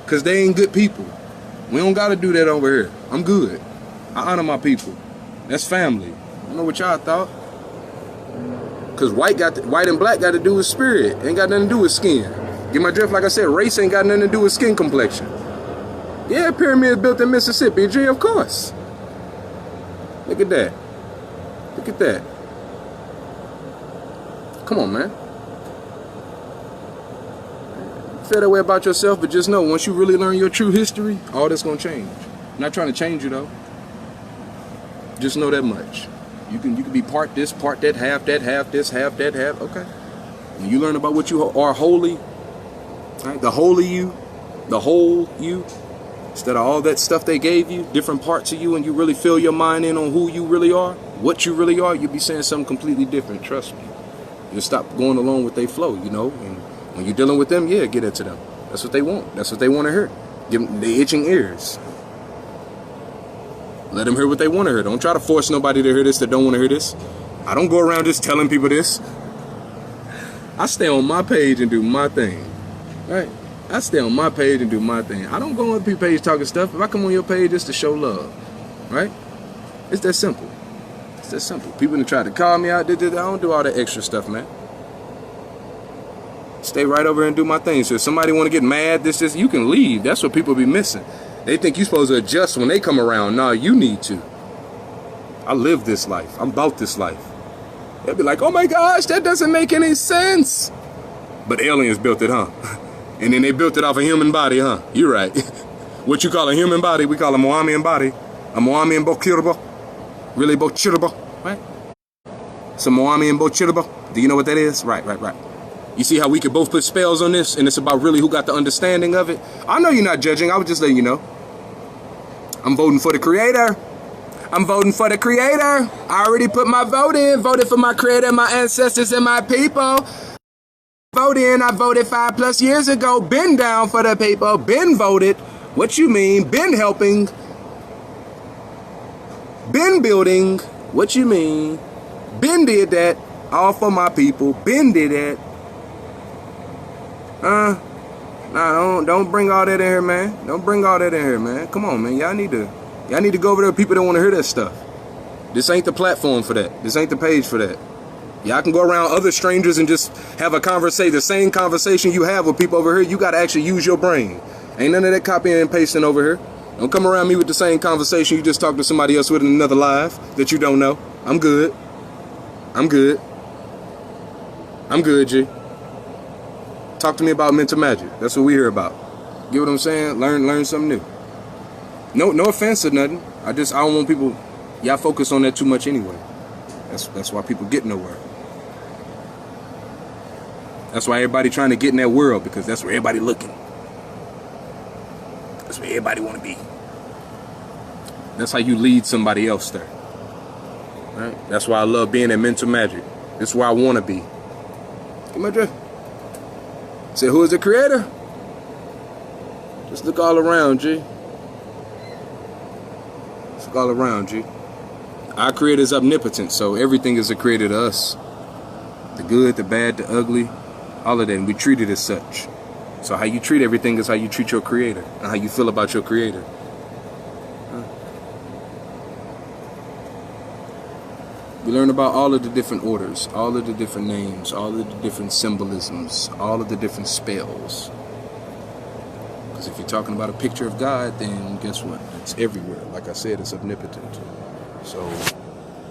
Because they ain't good people. We don't got to do that over here. I'm good. I honor my people. That's family. I don't know what y'all thought. Because white and black got to do with spirit. Ain't got nothing to do with skin. Get my drift? Like I said, race ain't got nothing to do with skin complexion. Yeah, pyramids built in Mississippi. G, of course. Look at that. Look at that. Come on, man. Feel that way about yourself, but just know, once you really learn your true history, all that's gonna change. I'm not trying to change you though. Just know that much. You can be part this, part that, half this, half that, half. Okay. When you learn about what you are wholly, right? The holy you, the whole you, instead of all that stuff they gave you, different parts of you, and you really fill your mind in on who you really are, what you really are, you'll be saying something completely different. Trust me. You'll stop going along with their flow, you know. And when you're dealing with them, yeah, get into them. That's what they want. That's what they want to hear. Give them the itching ears. Let them hear what they want to hear. Don't try to force nobody to hear this that don't want to hear this. I don't go around just telling people this. I stay on my page and do my thing. Right? I stay on my page and do my thing. I don't go on people's page talking stuff. If I come on your page, it's to show love. Right? It's that simple. It's that simple. People that try to call me out, I don't do all that extra stuff, man. Stay right over here and do my thing. So if somebody want to get mad, this, you can leave. That's what people be missing. They think you're supposed to adjust when they come around. No, you need to. I live this life. I'm about this life. They'll be like, oh my gosh, that doesn't make any sense. But aliens built it, huh? And then they built it off a human body, huh? You're right. What you call a human body, we call a Moomyan body. A Moomyan Bokiraba. Really Bokiraba, right? So Moomyan Bokiraba. Do you know what that is? Right. You see how we could both put spells on this, and it's about really who got the understanding of it? I know you're not judging. I was just letting you know. I'm voting for the creator. I'm voting for the creator. I already put my vote in. Voted for my creator, my ancestors, and my people. Vote in. I voted 5+ years ago. Been down for the people. Been voted. What you mean? Been helping. Been building. What you mean? Been did that. All for my people. Been did that. Nah, don't bring all that in here, man. Don't bring all that in here, man. Come on, man. Y'all need to go over there. People don't want to hear that stuff. This ain't the platform for that. This ain't the page for that. Y'all can go around other strangers and just have a conversation, the same conversation you have with people over here. You got to actually use your brain. Ain't none of that copying and pasting over here. Don't come around me with the same conversation you just talked to somebody else with in another live that you don't know. I'm good. I'm good. I'm good, G. Talk to me about mental magic. That's what we hear about. Get what I'm saying? Learn something new. No offense or nothing. I don't want people. Y'all focus on that too much anyway. That's why people get nowhere. That's why everybody trying to get in that world, because that's where everybody looking. That's where everybody want to be. That's how you lead somebody else there. Right? That's why I love being in mental magic. This is where I want to be. Get my drift. Say, who is the creator? Just look all around, G. Just look all around, G. Our creator is omnipotent, so everything is a creator to us. The good, the bad, the ugly, all of that, and we treat it as such. So how you treat everything is how you treat your creator, and how you feel about your creator. We learn about all of the different orders, all of the different names, all of the different symbolisms, all of the different spells. Because if you're talking about a picture of God, then guess what? It's everywhere. Like I said, it's omnipotent. So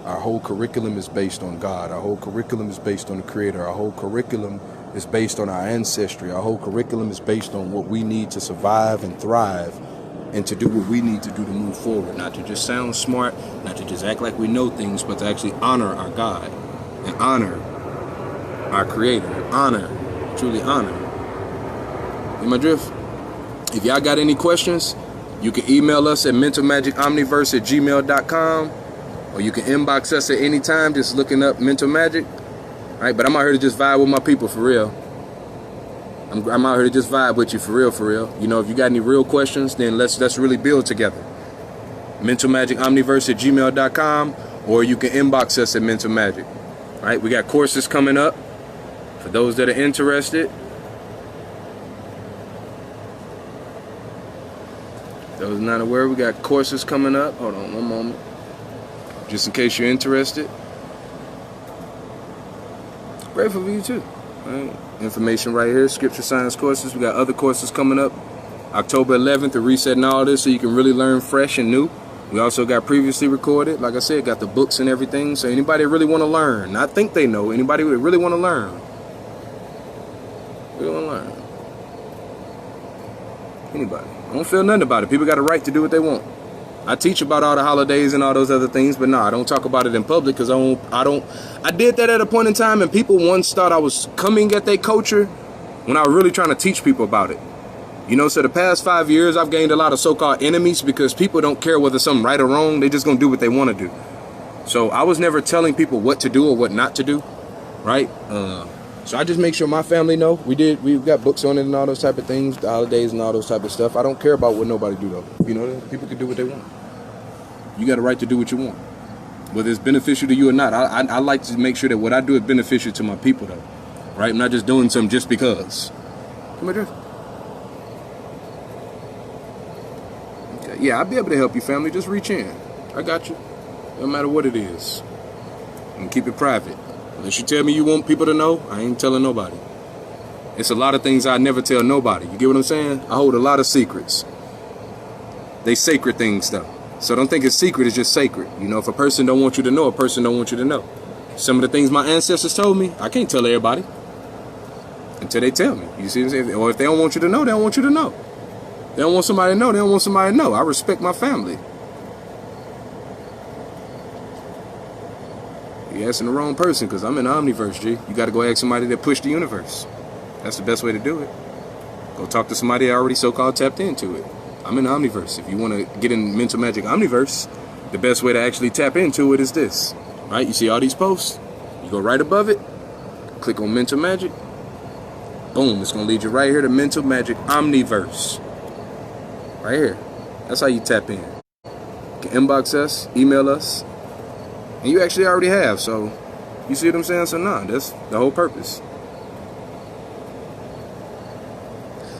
our whole curriculum is based on God. Our whole curriculum is based on the Creator. Our whole curriculum is based on our ancestry. Our whole curriculum is based on what we need to survive and thrive, and to do what we need to do to move forward. Not to just sound smart, not to just act like we know things, but to actually honor our God and honor our Creator, truly honor. In my drift? If y'all got any questions, you can email us at mentalmagicomniverse@gmail.com, or you can inbox us at any time just looking up Mental Magic. All right, but I'm out here to just vibe with my people for real. I'm out here to just vibe with you for real, for real. You know, if you got any real questions, then let's really build together. mentalmagicomniverse@gmail.com, or you can inbox us at Mental Magic. All right, we got courses coming up for those that are interested. Those not aware, we got courses coming up. Hold on one moment. Just in case you're interested. Grateful for you too. All right. Information right here, scripture science courses. We got other courses coming up. October 11th, the reset and all this, so you can really learn fresh and new. We also got previously recorded. Like I said, got the books and everything. So anybody really want to learn, not think they know, anybody would really want to learn. Really want to learn. Anybody. I don't feel nothing about it. People got a right to do what they want. I teach about all the holidays and all those other things, but no, I don't talk about it in public because I did that at a point in time, and people once thought I was coming at their culture when I was really trying to teach people about it. You know, so the past 5 years, I've gained a lot of so-called enemies because people don't care whether something right or wrong. They just gonna do what they want to do. So I was never telling people what to do or what not to do, right? So I just make sure my family know. We've got books on it and all those type of things, the holidays and all those type of stuff. I don't care about what nobody do though. You know, people can do what they want. You got a right to do what you want, whether it's beneficial to you or not. I like to make sure that what I do is beneficial to my people though, right? I'm not just doing something just because. Come here. Okay, yeah, I'll be able to help you, family. Just reach in. I got you. No matter what it is. And keep it private. Unless you tell me you want people to know, I ain't telling nobody. It's a lot of things I never tell nobody. You get what I'm saying? I hold a lot of secrets. They sacred things though. So don't think it's secret, it's just sacred. You know, if a person don't want you to know, a person don't want you to know. Some of the things my ancestors told me, I can't tell everybody until they tell me. You see what I'm saying? Or if they don't want you to know, they don't want you to know. They don't want somebody to know, they don't want somebody to know. I respect my family. You're asking the wrong person because I'm in the Omniverse, G. You got to go ask somebody that pushed the universe. That's the best way to do it. Go talk to somebody that already so-called tapped into it. I'm in the Omniverse. If you want to get in Mental Magic Omniverse, the best way to actually tap into it is this. Right? You see all these posts? You go right above it. Click on Mental Magic. Boom. It's going to lead you right here to Mental Magic Omniverse. Right here. That's how you tap in. You can inbox us, email us. And you actually already have. So, you see what I'm saying? So, nah, that's the whole purpose.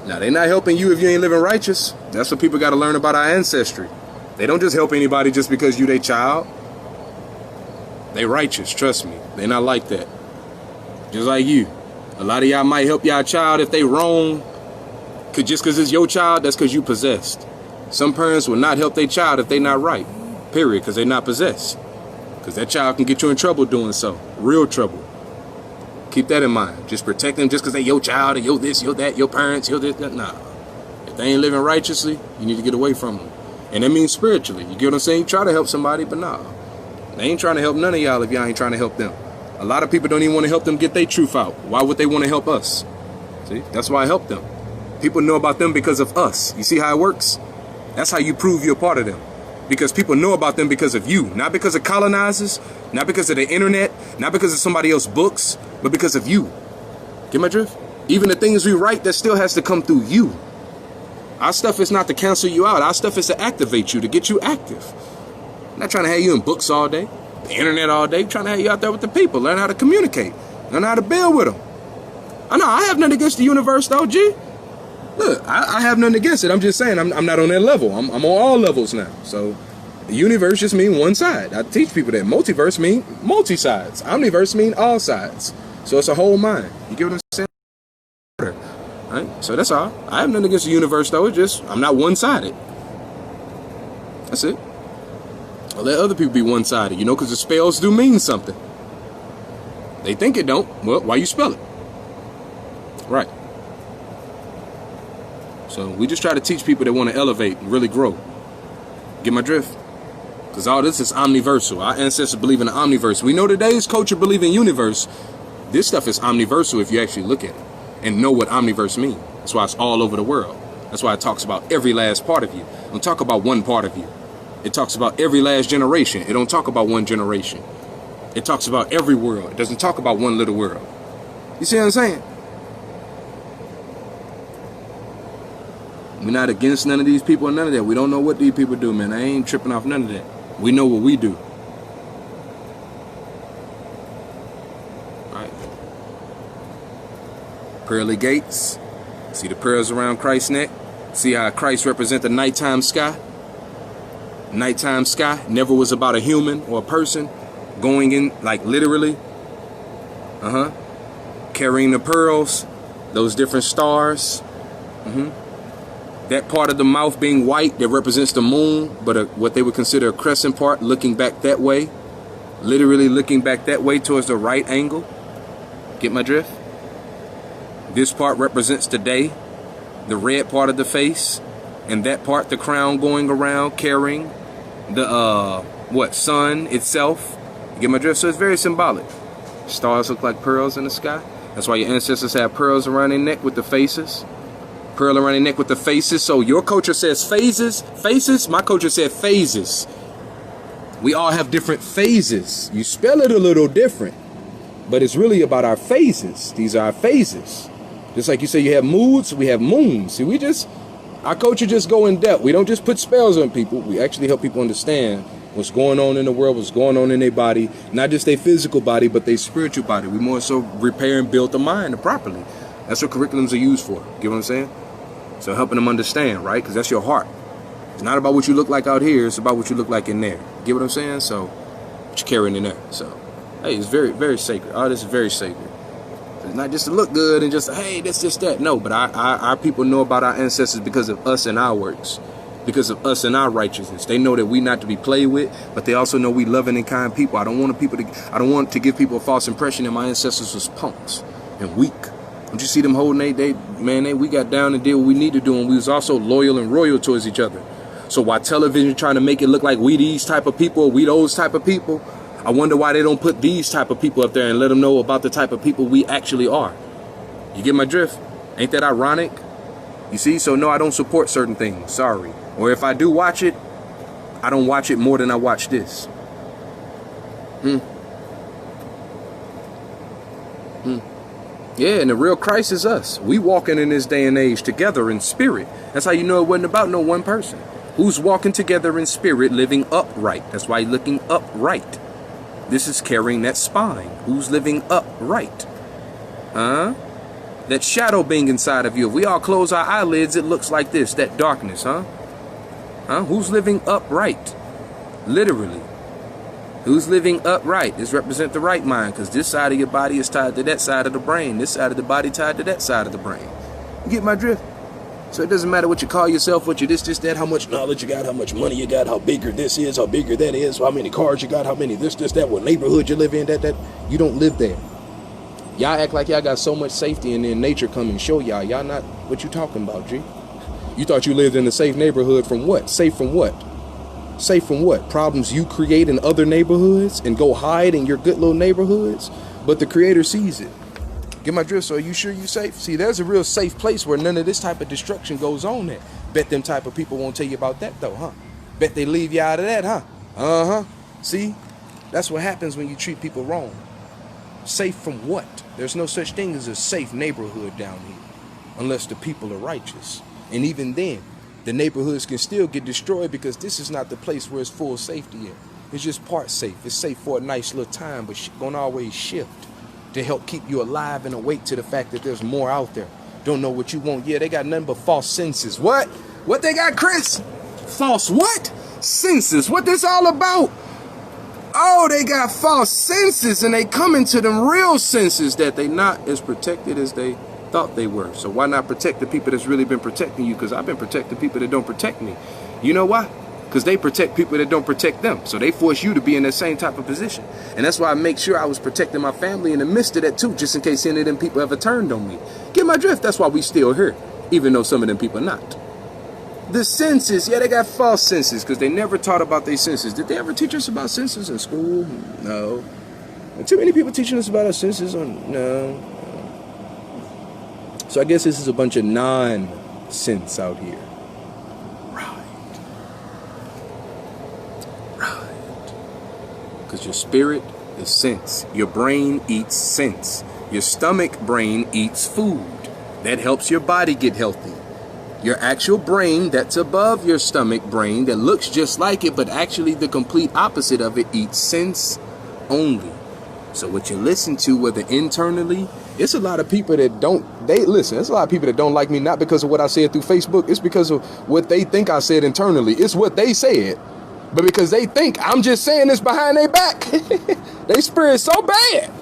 Now, they're not helping you if you ain't living righteous. That's what people got to learn about our ancestry. They don't just help anybody just because you their child. They righteous, trust me. They're not like that. Just like you. A lot of y'all might help y'all child if they wrong. Just because it's your child, that's because you possessed. Some parents will not help their child if they not right. Period, because they not possessed. Because that child can get you in trouble doing so. Real trouble. Keep that in mind. Just protect them just because they your child and your this, your that, your parents, your this, that. Nah. If they ain't living righteously, you need to get away from them. And that means spiritually. You get what I'm saying? You try to help somebody, but nah. They ain't trying to help none of y'all if y'all ain't trying to help them. A lot of people don't even want to help them get their truth out. Why would they want to help us? See? That's why I help them. People know about them because of us. You see how it works? That's how you prove you're a part of them. Because people know about them because of you. Not because of colonizers, not because of the internet, not because of somebody else's books, but because of you. Get my drift? Even the things we write, that still has to come through you. Our stuff is not to cancel you out. Our stuff is to activate you, to get you active. I'm not trying to have you in books all day, the internet all day. I'm trying to have you out there with the people. Learn how to communicate. Learn how to build with them. I know, I have nothing against the universe though, G. Look, I have nothing against it. I'm just saying I'm not on that level. I'm on all levels now. So the universe just mean one side. I teach people that multiverse mean multi-sides. Omniverse mean all sides. So it's a whole mind. You get what I'm saying? Right? So that's all. I have nothing against the universe though. It's just I'm not one-sided. That's it. I'll let other people be one-sided, you know, because the spells do mean something. They think it don't. Well, why you spell it? Right. So we just try to teach people that want to elevate and really grow. Get my drift? Because all this is omniversal. Our ancestors believe in the omniverse. We know today's culture believe in universe. This stuff is omniversal if you actually look at it and know what omniverse means. That's why it's all over the world. That's why it talks about every last part of you. It don't talk about one part of you. It talks about every last generation. It don't talk about one generation. It talks about every world. It doesn't talk about one little world. You see what I'm saying? We're not against none of these people or none of that. We don't know what these people do, man. I ain't tripping off none of that. We know what we do. Alright. Pearly gates. See the pearls around Christ's neck? See how Christ represents the nighttime sky? Nighttime sky never was about a human or a person going in, like literally. Carrying the pearls, those different stars. That part of the mouth being white that represents the moon, but what they would consider a crescent part, looking back that way, literally looking back that way towards the right angle. Get my drift? This part represents the day, the red part of the face, and that part, the crown going around carrying the sun itself. You get my drift? So it's very symbolic. Stars look like pearls in the sky. That's why your ancestors have pearls around their neck with the faces. Pearl around their neck with the faces. So your culture says faces. My culture said phases. We all have different phases. You spell it a little different, but it's really about our phases. These are our phases. Just like you say you have moods, we have moons. See, our culture just go in depth. We don't just put spells on people. We actually help people understand what's going on in the world, what's going on in their body, not just their physical body, but their spiritual body. We more so repair and build the mind properly. That's what curriculums are used for. Get what I'm saying? So helping them understand, right? Because that's your heart. It's not about what you look like out here. It's about what you look like in there. Get what I'm saying? So what you're carrying in there. So, hey, it's very, very sacred. All this is very sacred. It's not just to look good and just, hey, this, that. No, but our people know about our ancestors because of us and our works. Because of us and our righteousness. They know that we not to be played with, but they also know we loving and kind people. I don't want to give people a false impression that my ancestors was punks and weak. Don't you see them holding we got down and did what we need to do, and we was also loyal and royal towards each other. So while television trying to make it look like we these type of people, we those type of people, I wonder why they don't put these type of people up there and let them know about the type of people we actually are. You get my drift? Ain't that ironic? You see? So no, I don't support certain things. Sorry. Or if I do watch it, I don't watch it more than I watch this. Yeah, and the real Christ is us. We walking in this day and age together in spirit. That's how you know it wasn't about no one person. Who's walking together in spirit, living upright. That's why you're looking upright. This is carrying that spine. Who's living upright? That shadow being inside of you. If we all close our eyelids, it looks like this, that darkness, Who's living upright? Literally. Who's living upright? This represents the right mind, because this side of your body is tied to that side of the brain. This side of the body tied to that side of the brain. You get my drift? So it doesn't matter what you call yourself, what you this, that, how much knowledge you got, how much money you got, how bigger this is, how bigger that is, how many cars you got, how many this, that, what neighborhood you live in, that. You don't live there. Y'all act like y'all got so much safety, and then nature come and show y'all. Y'all not what you talking about, G. You thought you lived in a safe neighborhood from what? Safe from what? Safe from what? Problems you create in other neighborhoods and go hide in your good little neighborhoods, but the creator sees it. Get my drift? So are you sure you safe? See, there's a real safe place where none of this type of destruction goes on there. Bet them type of people won't tell you about that though, huh? Bet they leave you out of that, huh? Uh-huh. See? That's what happens when you treat people wrong. Safe from what? There's no such thing as a safe neighborhood down here, unless the people are righteous. And even then, the neighborhoods can still get destroyed because this is not the place where it's full safety in. It's just part safe. It's safe for a nice little time, but shit gonna always shift to help keep you alive and awake to the fact that there's more out there. Don't know what you want. Yeah, they got nothing but false senses. What? What they got, Chris? False what? Senses. What this all about? Oh, they got false senses, and they come into them real senses that they not as protected as they thought they were. So why not protect the people that's really been protecting you? Because I've been protecting people that don't protect me. You know why? Because they protect people that don't protect them. So they force you to be in that same type of position. And that's why I make sure I was protecting my family in the midst of that too, just in case any of them people ever turned on me. Get my drift? That's why we still here, even though some of them people are not. The senses, yeah, they got false senses because they never taught about their senses. Did they ever teach us about senses in school? No. Too many people teaching us about our senses? No. So I guess this is a bunch of nonsense out here. Because your spirit is sense. Your brain eats sense. Your stomach brain eats food. That helps your body get healthy. Your actual brain that's above your stomach brain that looks just like it, but actually the complete opposite of it, eats sense only. So what you listen to, whether internally, it's a lot of people that don't, it's a lot of people that don't like me, not because of what I said through Facebook. It's because of what they think I said internally. It's what they said. But because they think I'm just saying this behind their back, they spirit so bad.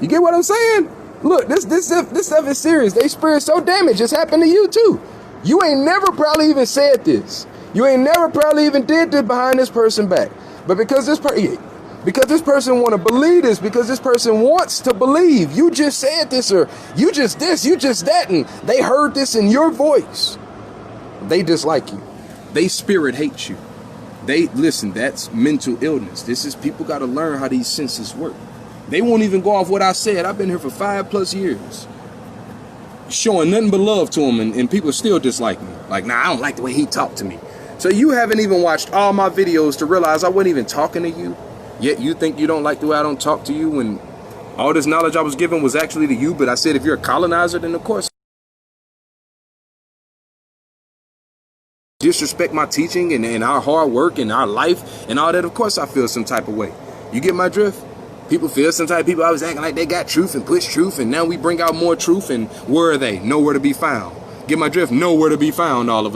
You get what I'm saying? Look, this stuff is serious. They spirit so damaged. It's happened to you too. You ain't never probably even said this. You ain't never probably even did this behind this person's back. But because this person want to believe this, because this person wants to believe, you just said this, or you just this, you just that, and they heard this in your voice. They dislike you. They spirit hates you. Listen, that's mental illness. This is, people got to learn how these senses work. They won't even go off what I said. I've been here for 5+ years, showing nothing but love to them, and people still dislike me. Like, nah, I don't like the way he talked to me. So you haven't even watched all my videos to realize I wasn't even talking to you, yet you think you don't like the way I don't talk to you, when all this knowledge I was given was actually to you. But I said, if you're a colonizer, then of course disrespect my teaching and our hard work and our life and all that, of course I feel some type of way. You get my drift? People feel some type of people always acting like they got truth and push truth, and now we bring out more truth, and where are they? Nowhere to be found. Get my drift? Nowhere to be found, all of us.